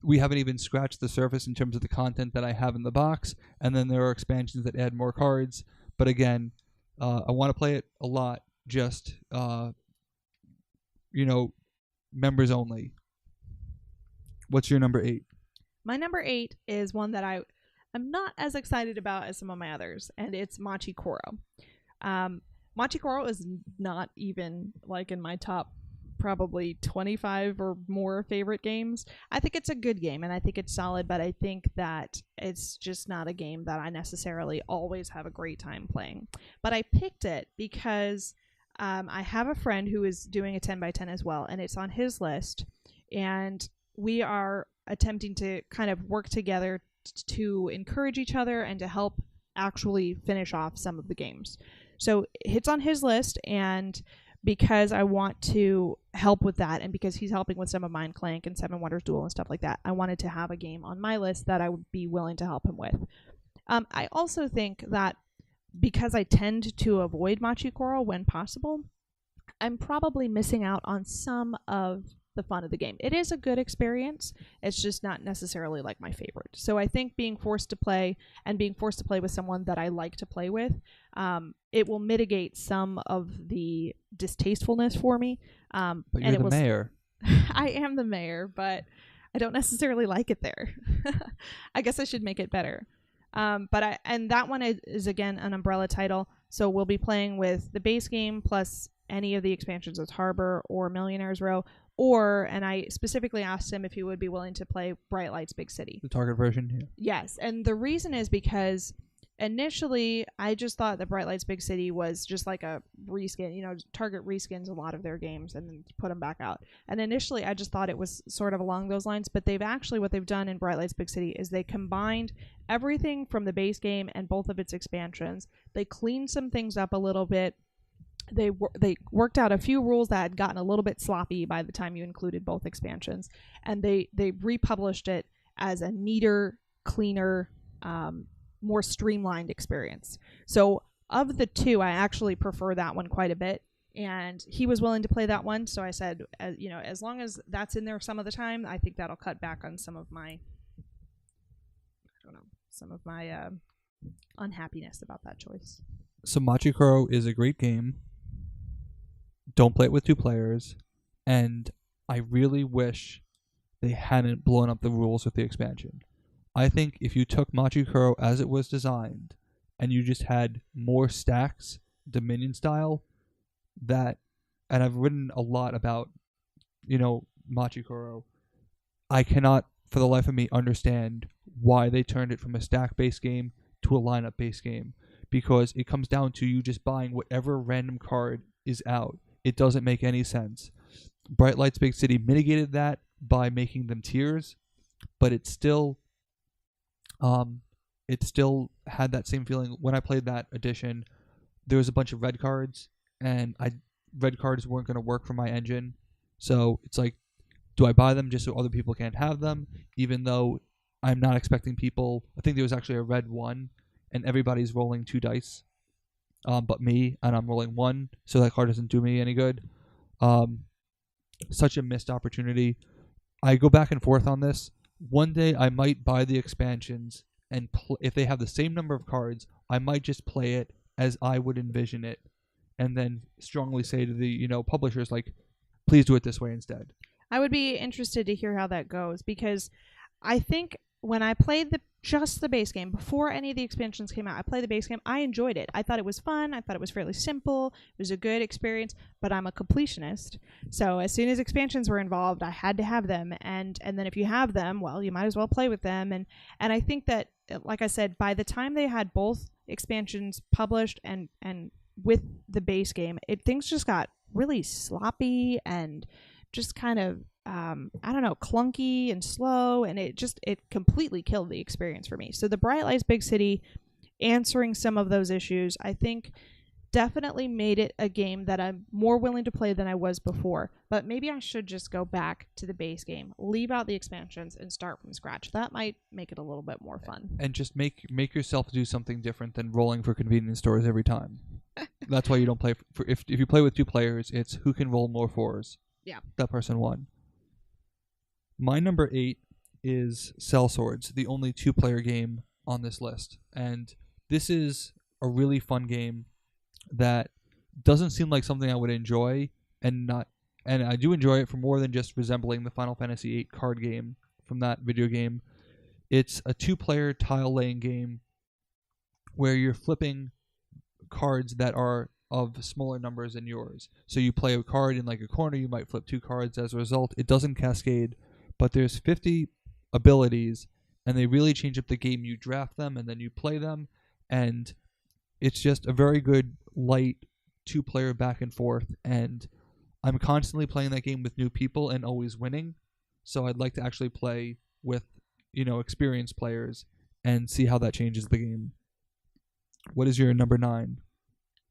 We haven't even scratched the surface in terms of the content that I have in the box, and then there are expansions that add more cards. But again, I want to play it a lot, just members only. What's your number 8? My number 8 is one that I'm not as excited about as some of my others, and it's Machi Koro. Machi Koro is not even like in my top probably 25 or more favorite games. I think it's a good game and I think it's solid, but I think that it's just not a game that I necessarily always have a great time playing. But I picked it because I have a friend who is doing a 10x10 as well, and it's on his list, and we are attempting to kind of work together to encourage each other and to help actually finish off some of the games. So it's on his list, and because I want to help with that, and because he's helping with some of mine, Clank and Seven Wonders Duel and stuff like that, I wanted to have a game on my list that I would be willing to help him with. I also think that because I tend to avoid Machi Koro when possible, I'm probably missing out on some of the fun of the game. It is a good experience. It's just not necessarily like my favorite. So I think being forced to play with someone that I like to play with, it will mitigate some of the distastefulness for me. But you're the mayor. I am the mayor, but I don't necessarily like it there. I guess I should make it better. And that one is again an umbrella title. So we'll be playing with the base game plus any of the expansions as Harbor or Millionaire's Row, and I specifically asked him if he would be willing to play Bright Lights Big City. The target version, yeah. Yes, and the reason is because initially I just thought that Bright Lights Big City was just like a reskin. Target reskins a lot of their games and then put them back out. And initially I just thought it was sort of along those lines, but what they've done in Bright Lights Big City is they combined everything from the base game and both of its expansions. They cleaned some things up a little bit. They worked out a few rules that had gotten a little bit sloppy by the time you included both expansions, and they republished it as a neater, cleaner, more streamlined experience. So of the two, I actually prefer that one quite a bit, and he was willing to play that one. So I said, as long as that's in there some of the time, I think that'll cut back on some of my unhappiness about that choice. So Machikoro is a great game. Don't play it with 2 players, and I really wish they hadn't blown up the rules with the expansion. I think if you took Machikoro as it was designed and you just had more stacks, Dominion style, and I've written a lot about, Machikoro, I cannot for the life of me understand why they turned it from a stack-based game to a lineup-based game, because it comes down to you just buying whatever random card is out. It doesn't make any sense. Bright Lights Big City mitigated that by making them tiers, but it still had that same feeling. When I played that edition, there was a bunch of red cards, and red cards weren't going to work for my engine. So it's like, do I buy them just so other people can't have them? Even though I'm not expecting people. I think there was actually a red 1, and everybody's rolling 2 dice, but me, and I'm rolling 1, so that card doesn't do me any good. Such a missed opportunity. I go back and forth on this. One day I might buy the expansions, and if they have the same number of cards, I might just play it as I would envision it, and then strongly say to the publishers, like, please do it this way instead. I would be interested to hear how that goes, because I think when I played just the base game, before any of the expansions came out, I played the base game. I enjoyed it. I thought it was fun. I thought it was fairly simple. It was a good experience, but I'm a completionist. So as soon as expansions were involved, I had to have them. And then if you have them, well, you might as well play with them. And I think that, like I said, by the time they had both expansions published and with the base game, things just got really sloppy and just kind of clunky and slow, and it completely killed the experience for me. So the Bright Lights Big City, answering some of those issues, I think definitely made it a game that I'm more willing to play than I was before. But maybe I should just go back to the base game, leave out the expansions, and start from scratch. That might make it a little bit more fun. And just make yourself do something different than rolling for convenience stores every time. That's why you don't play if you play with 2 players, it's who can roll more 4s. Yeah. That person won. My number 8 is Cell Swords, the only 2-player game on this list. And this is a really fun game that doesn't seem like something I would enjoy, and I do enjoy it for more than just resembling the Final Fantasy VIII card game from that video game. It's a 2-player tile-laying game where you're flipping cards that are of smaller numbers than yours. So you play a card in like a corner, you might flip 2 cards. As a result, it doesn't cascade, but there's 50 abilities, and they really change up the game. You draft them, and then you play them, and it's just a very good, light 2-player back and forth, and I'm constantly playing that game with new people and always winning, so I'd like to actually play with, experienced players and see how that changes the game. What is your number 9?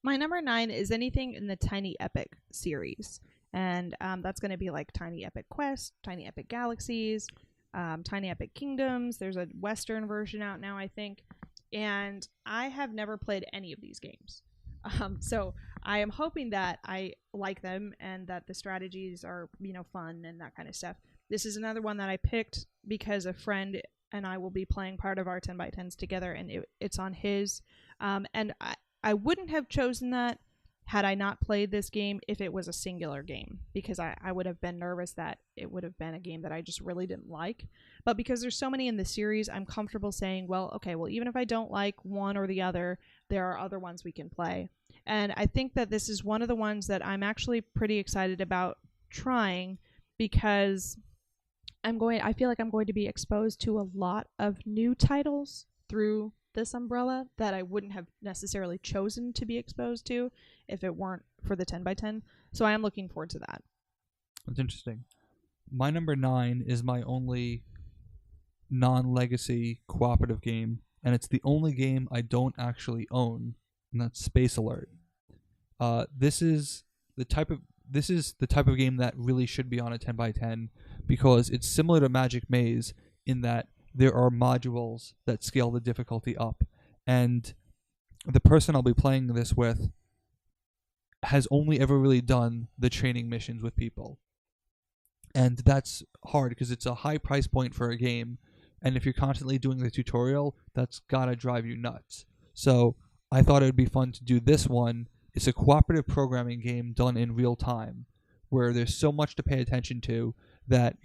My number 9 is anything in the Tiny Epic series. And that's going to be like Tiny Epic Quest, Tiny Epic Galaxies, Tiny Epic Kingdoms. There's a Western version out now, I think. And I have never played any of these games. So I am hoping that I like them and that the strategies are, fun and that kind of stuff. This is another one that I picked because a friend and I will be playing part of our 10x10s together, and it's on his. And I wouldn't have chosen that had I not played this game if it was a singular game, because I would have been nervous that it would have been a game that I just really didn't like. But because there's so many in the series, I'm comfortable saying, even if I don't like one or the other, there are other ones we can play. And I think that this is one of the ones that I'm actually pretty excited about trying, because I feel like I'm going to be exposed to a lot of new titles through this umbrella that I wouldn't have necessarily chosen to be exposed to if it weren't for the 10x10. So I am looking forward to that. That's interesting. My number 9 is my only non-legacy cooperative game, and it's the only game I don't actually own, and that's Space Alert. This is the type of game that really should be on a 10x10 because it's similar to Magic Maze in that there are modules that scale the difficulty up, and the person I'll be playing this with has only ever really done the training missions with people. And that's hard because it's a high price point for a game, and if you're constantly doing the tutorial, that's gotta drive you nuts. So I thought it would be fun to do this one. It's a cooperative programming game done in real time, where there's so much to pay attention to that,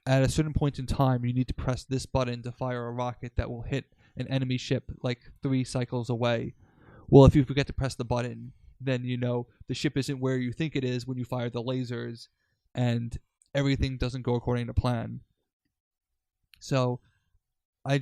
at a certain point in time, you need to press this button to fire a rocket that will hit an enemy ship like 3 cycles away. Well, if you forget to press the button, then the ship isn't where you think it is when you fire the lasers, and everything doesn't go according to plan. So I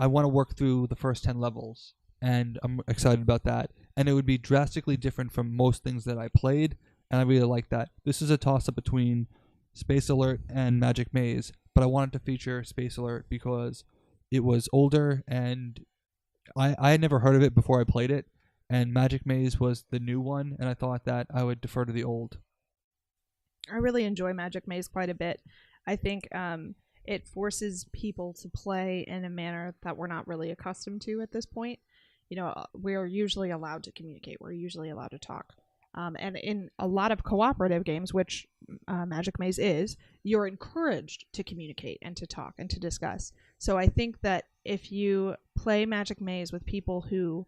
want to work through the first 10 levels, and I'm excited about that. And it would be drastically different from most things that I played, and I really like that. This is a toss-up between Space Alert and Magic Maze, but I wanted to feature Space Alert because it was older, and I had never heard of it before I played it, and Magic Maze was the new one, and I thought that I would defer to the old. I really enjoy Magic Maze quite a bit. I think it forces people to play in a manner that we're not really accustomed to at this point. We're usually allowed to communicate. We're usually allowed to talk. And in a lot of cooperative games, which Magic Maze is, you're encouraged to communicate and to talk and to discuss. So I think that if you play Magic Maze with people who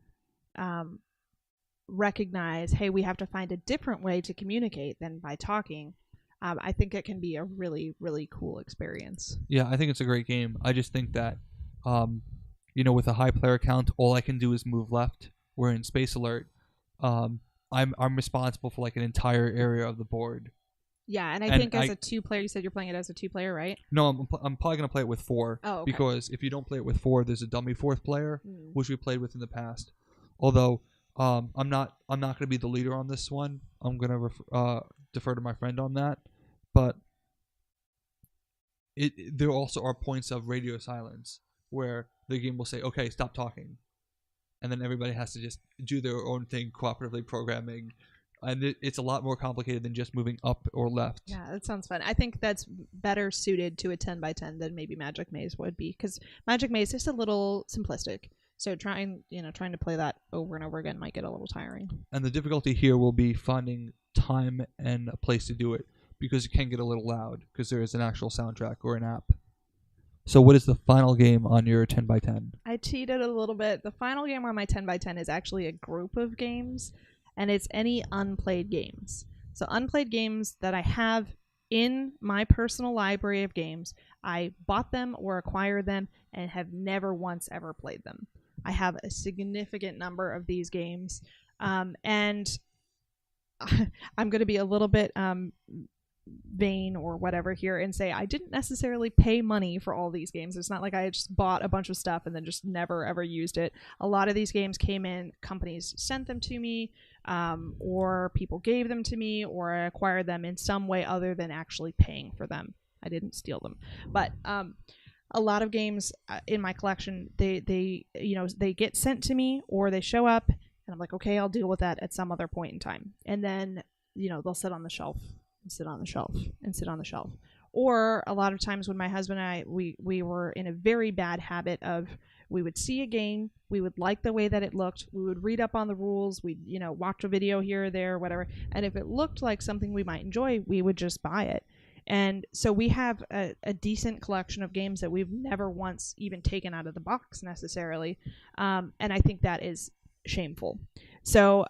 recognize, hey, we have to find a different way to communicate than by talking, I think it can be a really, really cool experience. Yeah, I think it's a great game. I just think that, with a high player count, all I can do is move left. Where in Space Alert, I'm responsible for like an entire area of the board. Yeah, and I think as a 2-player, you said you're playing it as a 2-player, right? No, I'm probably gonna play it with 4. Oh, okay. Because if you don't play it with 4, there's a dummy 4th player, which we played with in the past. Although I'm not gonna be the leader on this one. I'm gonna defer to my friend on that. But there also are points of radio silence where the game will say, "Okay, stop talking," and then everybody has to just do their own thing, cooperatively programming. And it's a lot more complicated than just moving up or left. Yeah, that sounds fun. I think that's better suited to a 10x10 than maybe Magic Maze would be, because Magic Maze is just a little simplistic. So trying to play that over and over again might get a little tiring. And the difficulty here will be finding time and a place to do it, because it can get a little loud because there is an actual soundtrack or an app. So what is the final game on your 10x10? I cheated a little bit. The final game on my 10x10 is actually a group of games, and it's any unplayed games. So unplayed games that I have in my personal library of games, I bought them or acquired them and have never once ever played them. I have a significant number of these games, and I'm going to be a little bit vain or whatever here and say I didn't necessarily pay money for all these games. It's not like I just bought a bunch of stuff and then just never ever used it. A lot of these games came in, companies sent them to me, or people gave them to me, or I acquired them in some way other than actually paying for them. I didn't steal them. But a lot of games in my collection, they get sent to me, or they show up and I'm like, okay, I'll deal with that at some other point in time. And then, they'll sit on the shelf and sit on the shelf and sit on the shelf. Or a lot of times when my husband and I, we were in a very bad habit of, we would see a game, we would like the way that it looked, we would read up on the rules, we'd, watch a video here or there, whatever. And if it looked like something we might enjoy, we would just buy it. And so we have a decent collection of games that we've never once even taken out of the box necessarily. And I think that is shameful. So,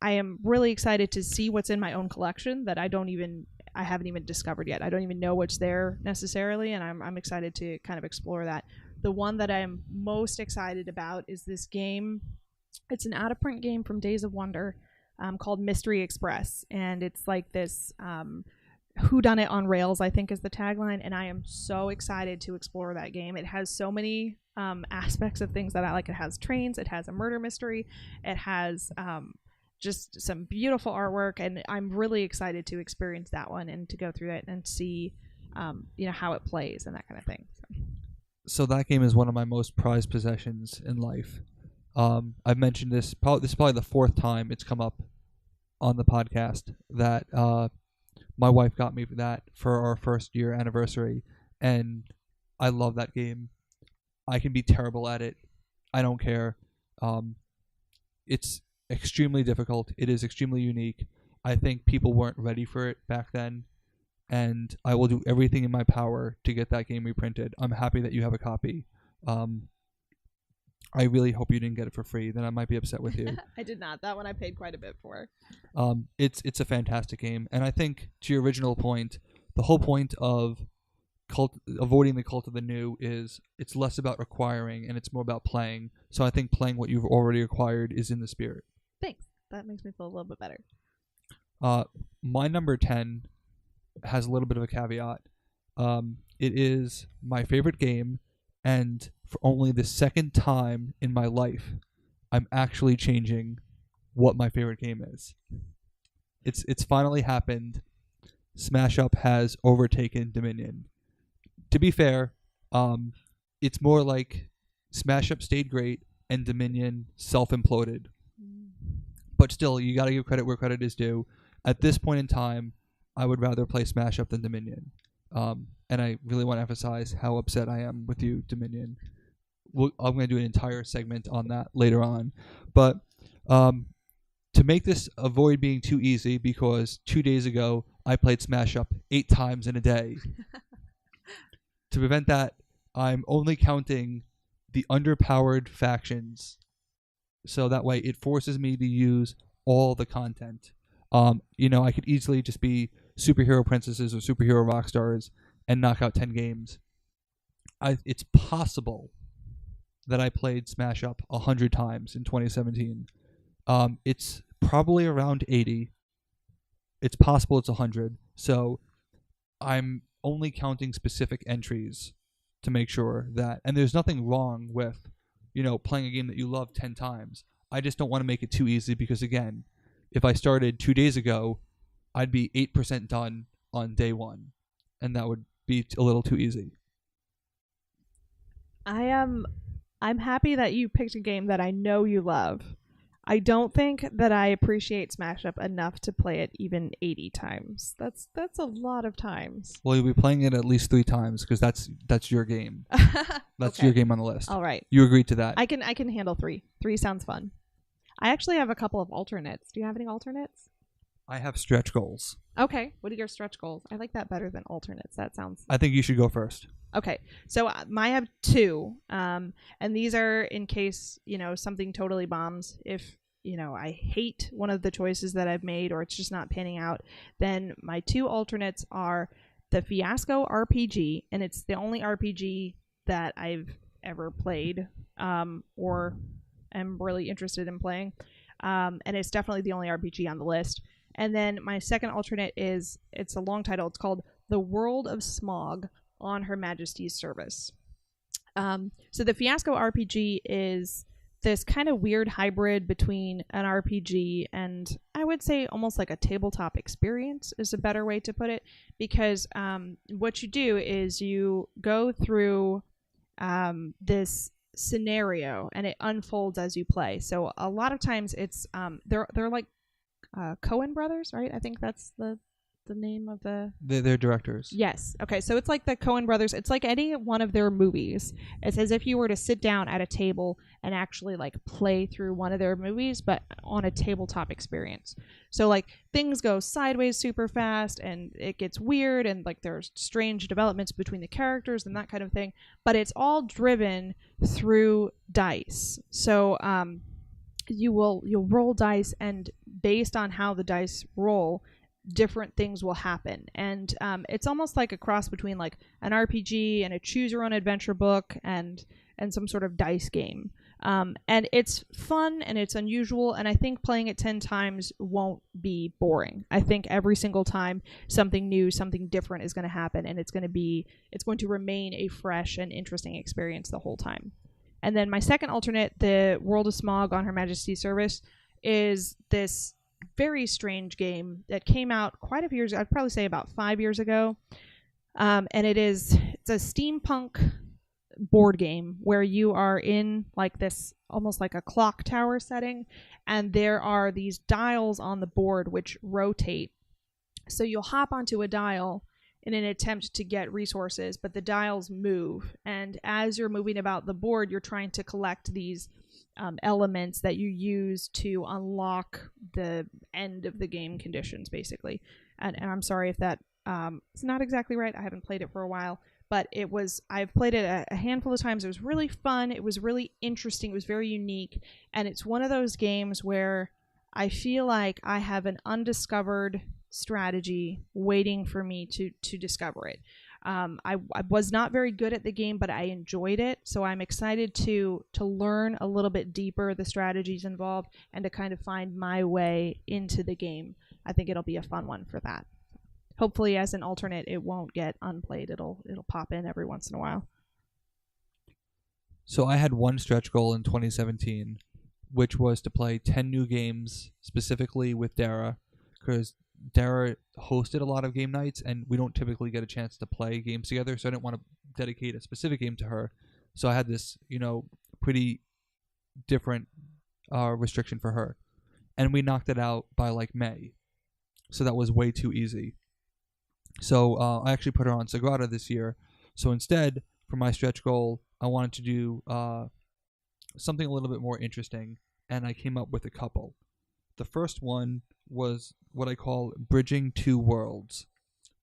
I am really excited to see what's in my own collection that I haven't even discovered yet. I don't even know what's there necessarily, and I'm excited to kind of explore that. The one that I'm most excited about is this game. It's an out-of-print game from Days of Wonder called Mystery Express, and it's like this whodunit on rails, I think is the tagline, and I am so excited to explore that game. It has so many aspects of things that I like. It has trains, it has a murder mystery, it has just some beautiful artwork, and I'm really excited to experience that one and to go through it and see how it plays and that kind of thing. So that game is one of my most prized possessions in life. I've mentioned this. This is probably the fourth time it's come up on the podcast that my wife got me that for our first year anniversary, and I love that game. I can be terrible at it. I don't care. It's extremely difficult. It is extremely unique. I think people weren't ready for it back then, and I will do everything in my power to get that game reprinted. I'm happy that you have a copy. I really hope you didn't get it for free. Then I might be upset with you. I did not. That one I paid quite a bit for. It's a fantastic game, and I think to your original point, the whole point of avoiding the cult of the new is it's less about acquiring and it's more about playing. So I think playing what you've already acquired is in the spirit. Thanks. That makes me feel a little bit better. My number 10 has a little bit of a caveat. It is my favorite game, and for only the second time in my life, I'm actually changing what my favorite game is. It's finally happened. Smash Up has overtaken Dominion. To be fair, it's more like Smash Up stayed great and Dominion self-imploded. But still, you got to give credit where credit is due. At this point in time, I would rather play Smash Up than Dominion. And I really want to emphasize how upset I am with you, Dominion. I'm going to do an entire segment on that later on. But to make this avoid being too easy, because 2 days ago, I played Smash Up 8 times in a day. To prevent that, I'm only counting the underpowered factions. So that way it forces me to use all the content. I could easily just be superhero princesses or superhero rock stars and knock out 10 games. It's possible that I played Smash Up 100 times in 2017. It's probably around 80. It's possible it's 100. So I'm only counting specific entries to make sure that, and there's nothing wrong with, playing a game that you love 10 times. I just don't want to make it too easy because, again, if I started 2 days ago, I'd be 8% done on day one, and that would be a little too easy. I'm happy that you picked a game that I know you love. I don't think that I appreciate Smash Up enough to play it even 80 times. That's a lot of times. Well, you'll be playing it at least 3 times because that's your game. That's Okay. your game on the list. All right. You agreed to that. I can handle 3. 3 sounds fun. I actually have a couple of alternates. Do you have any alternates? I have stretch goals. Okay. What are your stretch goals? I like that better than alternates. That sounds... I think you should go first. Okay. So I have 2. And these are in case, something totally bombs. If, I hate one of the choices that I've made or it's just not panning out, then my 2 alternates are the Fiasco RPG, and it's the only RPG that I've ever played or am really interested in playing. And it's definitely the only RPG on the list. And then my second alternate it's a long title. It's called The World of Smog on Her Majesty's Service. So the Fiasco RPG is this kind of weird hybrid between an RPG and I would say almost like a tabletop experience is a better way to put it, because what you do is you go through this scenario and it unfolds as you play. So a lot of times it's they're like Coen brothers, right? I think that's the name of they're directors. Yes. Okay, so it's like the Coen brothers. It's like any one of their movies. It's as if you were to sit down at a table and actually like play through one of their movies, but on a tabletop experience. So like things go sideways super fast and it gets weird and like there's strange developments between the characters and that kind of thing, but it's all driven through dice. So you'll roll dice, and based on how the dice roll, different things will happen. And it's almost like a cross between like an RPG and a choose your own adventure book and some sort of dice game. And it's fun and it's unusual, and I think playing it 10 times won't be boring. I think every single time something new, something different is going to happen, and it's going to remain a fresh and interesting experience the whole time. And then my second alternate, the World of Smog on Her Majesty's Service, is this very strange game that came out quite a few years ago. I'd probably say about 5 years ago. And it's a steampunk board game where you are in like this almost like a clock tower setting, and there are these dials on the board which rotate. So you'll hop onto a dial in an attempt to get resources, but the dials move, and as you're moving about the board, you're trying to collect these elements that you use to unlock the end of the game conditions, basically. And I'm sorry if that it's not exactly right. I haven't played it for a while, but I've played it a handful of times. It was really fun. It was really interesting. It was very unique, and it's one of those games where I feel like I have an undiscovered strategy waiting for me to discover it. I was not very good at the game, but I enjoyed it, so I'm excited to learn a little bit deeper the strategies involved and to kind of find my way into the game. I think it'll be a fun one for that. Hopefully, as an alternate, it won't get unplayed. It'll pop in every once in a while. So I had one stretch goal in 2017, which was to play 10 new games specifically with Dara, because Dara hosted a lot of game nights, and we don't typically get a chance to play games together, so I didn't want to dedicate a specific game to her. So I had this, pretty different restriction for her. And we knocked it out by like May. So that was way too easy. So I actually put her on Sagrada this year. So instead, for my stretch goal, I wanted to do something a little bit more interesting, and I came up with a couple. The first one was what I call bridging two worlds,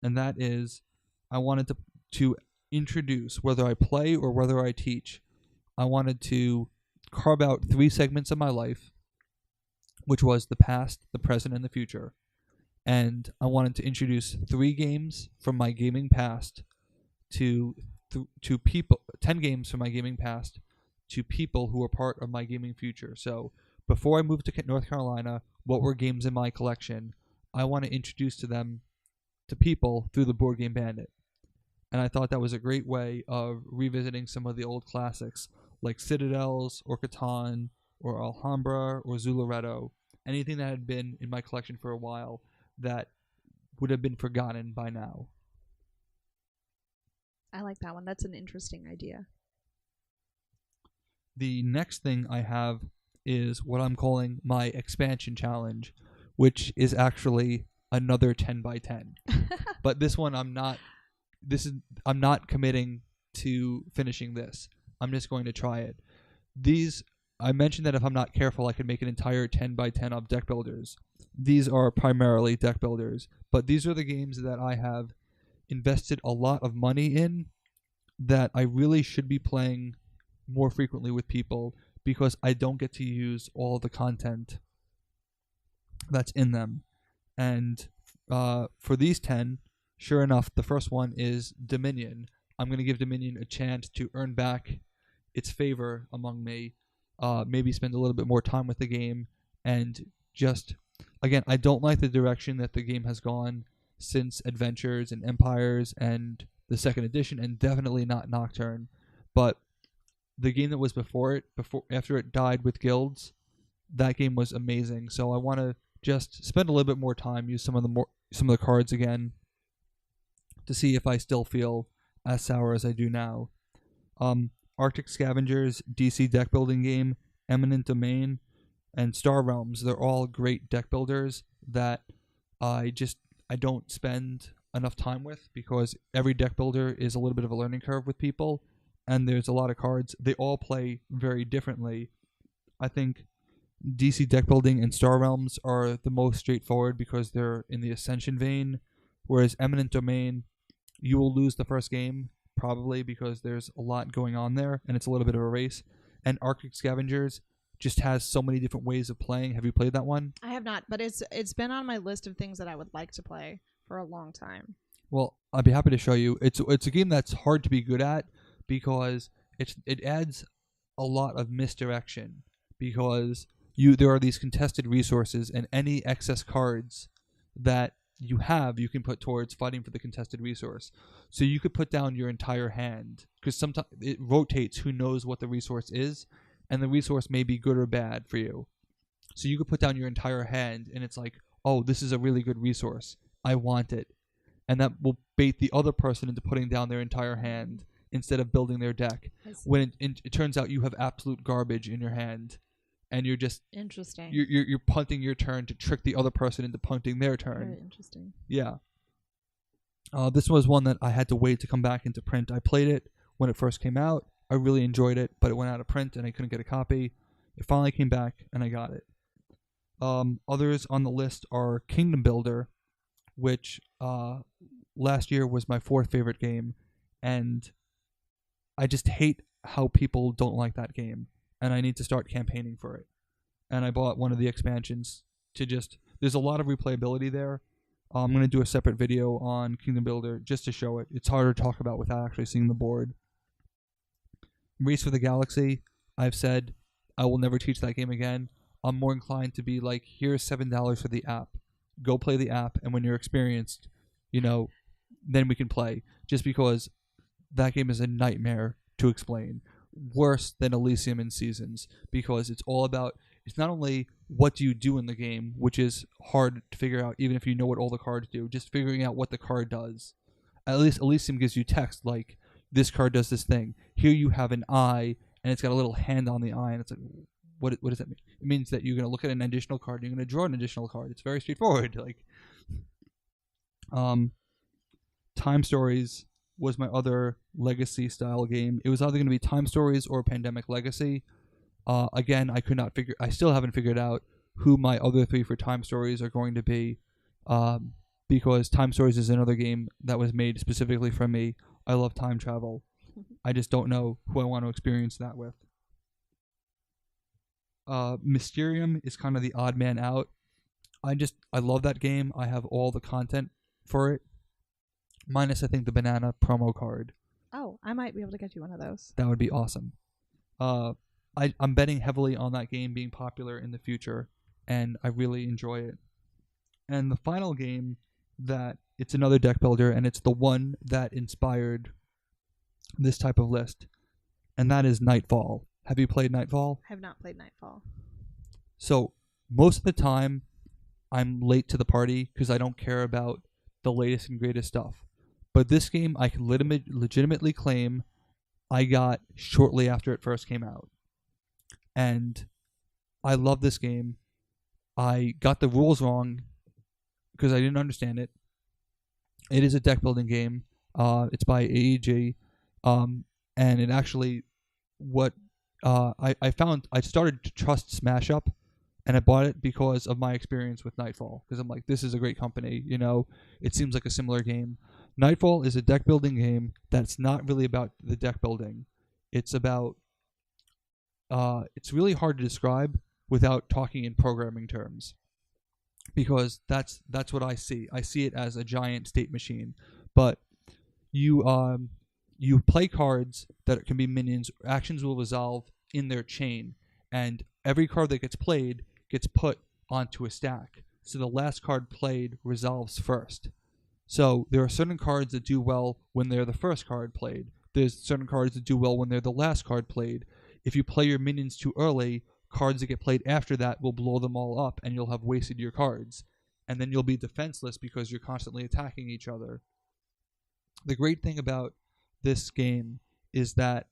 and that is I wanted to introduce, whether I play or whether I teach, I wanted to carve out 3 segments of my life, which was the past, the present, and the future. And I wanted to introduce 3 games from my gaming past to people, 10 games from my gaming past to people who are part of my gaming future. So before I moved to North Carolina, what were games in my collection? I want to introduce to people through the board game Bandit. And I thought that was a great way of revisiting some of the old classics like Citadels or Catan or Alhambra or Zularedo, anything that had been in my collection for a while that would have been forgotten by now. I like that one. That's an interesting idea. The next thing I have is what I'm calling my expansion challenge, which is actually another 10 by 10. But this one I'm not committing to finishing this. I'm just going to try it. I mentioned that if I'm not careful, I could make an entire 10 by 10 of deck builders. These are primarily deck builders, but these are the games that I have invested a lot of money in that I really should be playing more frequently with people, because I don't get to use all the content that's in them. And for these 10, sure enough, the first one is Dominion. I'm going to give Dominion a chance to earn back its favor among me, maybe spend a little bit more time with the game, and just, again, I don't like the direction that the game has gone since Adventures and Empires and the second edition, and definitely not Nocturne. But the game that was after it died with guilds, that game was amazing. So I want to just spend a little bit more time, use some of the cards again, to see if I still feel as sour as I do now. Arctic Scavengers, DC deck building game, Eminent Domain, and Star Realms, they're all great deck builders that I don't spend enough time with, because every deck builder is a little bit of a learning curve with people, and there's a lot of cards. They all play very differently. I think DC deck building and Star Realms are the most straightforward because they're in the Ascension vein, whereas Eminent Domain, you will lose the first game, probably, because there's a lot going on there, and it's a little bit of a race. And Arctic Scavengers just has so many different ways of playing. Have you played that one? I have not, but it's been on my list of things that I would like to play for a long time. Well, I'd be happy to show you. It's a game that's hard to be good at, because it adds a lot of misdirection because there are these contested resources, and any excess cards that you have, you can put towards fighting for the contested resource. So you could put down your entire hand, because sometimes it rotates who knows what the resource is, and the resource may be good or bad for you. So you could put down your entire hand, and it's like, oh, this is a really good resource, I want it. And that will bait the other person into putting down their entire hand instead of building their deck. When it turns out you have absolute garbage in your hand, and you're just interesting. You're punting your turn to trick the other person into punting their turn. Very interesting. Yeah. This was one that I had to wait to come back into print. I played it when it first came out. I really enjoyed it, but it went out of print and I couldn't get a copy. It finally came back and I got it. Others on the list are Kingdom Builder, which last year was my 4th favorite game, and I just hate how people don't like that game, and I need to start campaigning for it. And I bought one of the expansions to there's a lot of replayability there. I'm going to do a separate video on Kingdom Builder just to show it. It's harder to talk about without actually seeing the board. Race for the Galaxy, I've said I will never teach that game again. I'm more inclined to be like, here's $7 for the app. Go play the app, and when you're experienced, then we can play. Just because that game is a nightmare to explain. Worse than Elysium and Seasons, because it's not only what do you do in the game, which is hard to figure out even if you know what all the cards do, just figuring out what the card does. At least Elysium gives you text like, this card does this thing. Here you have an eye, and it's got a little hand on the eye, and it's like, what does that mean? It means that you're going to look at an additional card, and you're going to draw an additional card. It's very straightforward. Time Stories was my other legacy style game. It was either going to be Time Stories or Pandemic Legacy. Again, I still haven't figured out who my other 3 for Time Stories are going to be, because Time Stories is another game that was made specifically for me. I love time travel. I just don't know who I want to experience that with. Mysterium is kind of the odd man out. I love that game. I have all the content for it, minus I think the banana promo card. Oh, I might be able to get you one of those. That would be awesome. I'm betting heavily on that game being popular in the future, and I really enjoy it. And the final game it's another deck builder, and it's the one that inspired this type of list, and that is Nightfall. Have you played Nightfall? I have not played Nightfall. So most of the time, I'm late to the party because I don't care about the latest and greatest stuff. But this game, I can legitimately claim I got shortly after it first came out. And I love this game. I got the rules wrong because I didn't understand it. It is a deck building game. It's by AEG. And it actually, I started to trust Smash Up, and I bought it because of my experience with Nightfall. Because I'm like, this is a great company, it seems like a similar game. Nightfall is a deck building game that's not really about the deck building. It's about, it's really hard to describe without talking in programming terms. Because that's what I see. I see it as a giant state machine. But you play cards that can be minions. Actions will resolve in their chain, and every card that gets played gets put onto a stack. So the last card played resolves first. So there are certain cards that do well when they're the first card played. There's certain cards that do well when they're the last card played. If you play your minions too early, cards that get played after that will blow them all up, and you'll have wasted your cards. And then you'll be defenseless because you're constantly attacking each other. The great thing about this game is that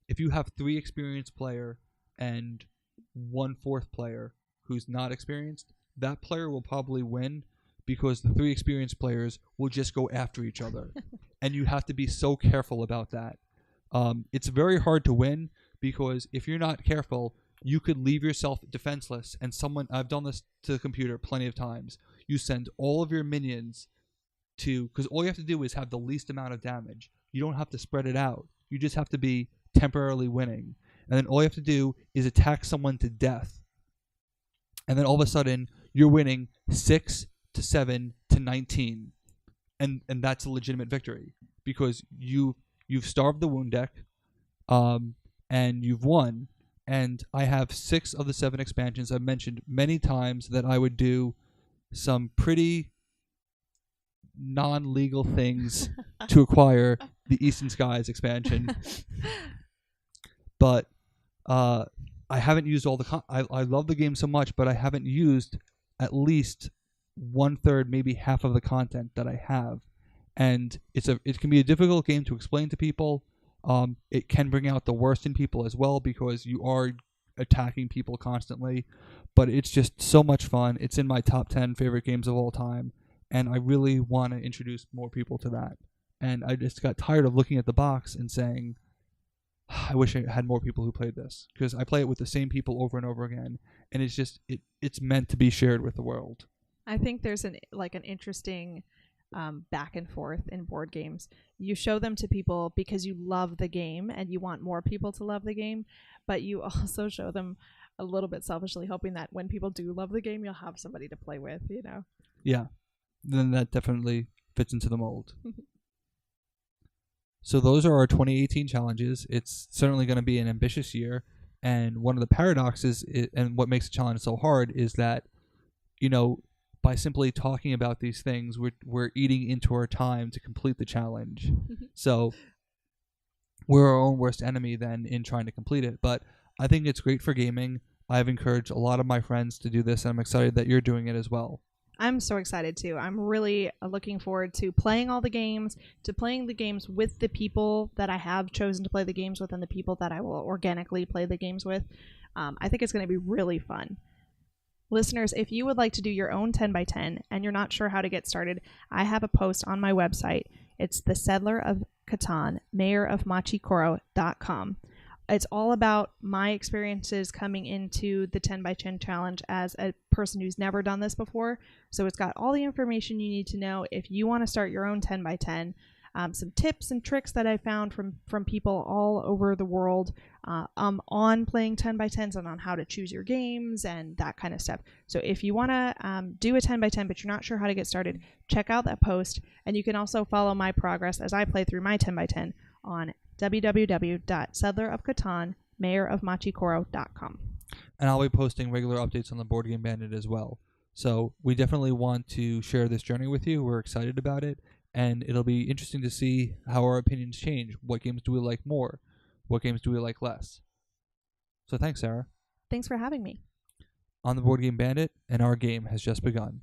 if you have 3 experienced player and 1 fourth player who's not experienced, that player will probably win because the 3 experienced players will just go after each other. And you have to be so careful about that. It's very hard to win because if you're not careful, you could leave yourself defenseless, and I've done this to the computer plenty of times. You send all of your minions because all you have to do is have the least amount of damage. You don't have to spread it out. You just have to be temporarily winning. And then all you have to do is attack someone to death. And then all of a sudden, you're winning 6-7 to 19. And that's a legitimate victory because you've starved the wound deck. and you've won. And I have 6 of the 7 expansions. I've mentioned many times that I would do some pretty non-legal things to acquire the Eastern Skies expansion. But I haven't used all the I love the game so much, but I haven't used at least 1/3, maybe half of the content that I have. And it can be a difficult game to explain to people. It can bring out the worst in people as well, because you are attacking people constantly. But it's just so much fun. It's in my top 10 favorite games of all time, and I really want to introduce more people to that. And I just got tired of looking at the box and saying, I wish I had more people who played this, because I play it with the same people over and over again, and it's just it's meant to be shared with the world. I think there's an interesting back and forth in board games. You show them to people because you love the game and you want more people to love the game, but you also show them a little bit selfishly, hoping that when people do love the game, you'll have somebody to play with, you know? Yeah, then that definitely fits into the mold. So those are our 2018 challenges. It's certainly going to be an ambitious year, and one of the paradoxes and what makes the challenge so hard is that, you know, by simply talking about these things, we're eating into our time to complete the challenge. So we're our own worst enemy then in trying to complete it. But I think it's great for gaming. I've encouraged a lot of my friends to do this, and I'm excited that you're doing it as well. I'm so excited too. I'm really looking forward to playing all the games, to playing the games with the people that I have chosen to play the games with and the people that I will organically play the games with. I think it's going to be really fun. Listeners, if you would like to do your own 10x10 and you're not sure how to get started, I have a post on my website. It's the Settler of Catan, mayorofmachicoro.com. It's all about my experiences coming into the 10x10 challenge as a person who's never done this before. So it's got all the information you need to know if you want to start your own 10x10. Some tips and tricks that I found from people all over the world on playing 10x10s and on how to choose your games and that kind of stuff. So if you want to do a 10x10 but you're not sure how to get started, check out that post. And you can also follow my progress as I play through my 10x10 on www.settlerofcatan.mayorofmachicoro.com. And I'll be posting regular updates on the Board Game Bandit as well. So we definitely want to share this journey with you. We're excited about it. And it'll be interesting to see how our opinions change. What games do we like more? What games do we like less? So thanks, Sarah. Thanks for having me. On the Board Game Bandit, and our game has just begun.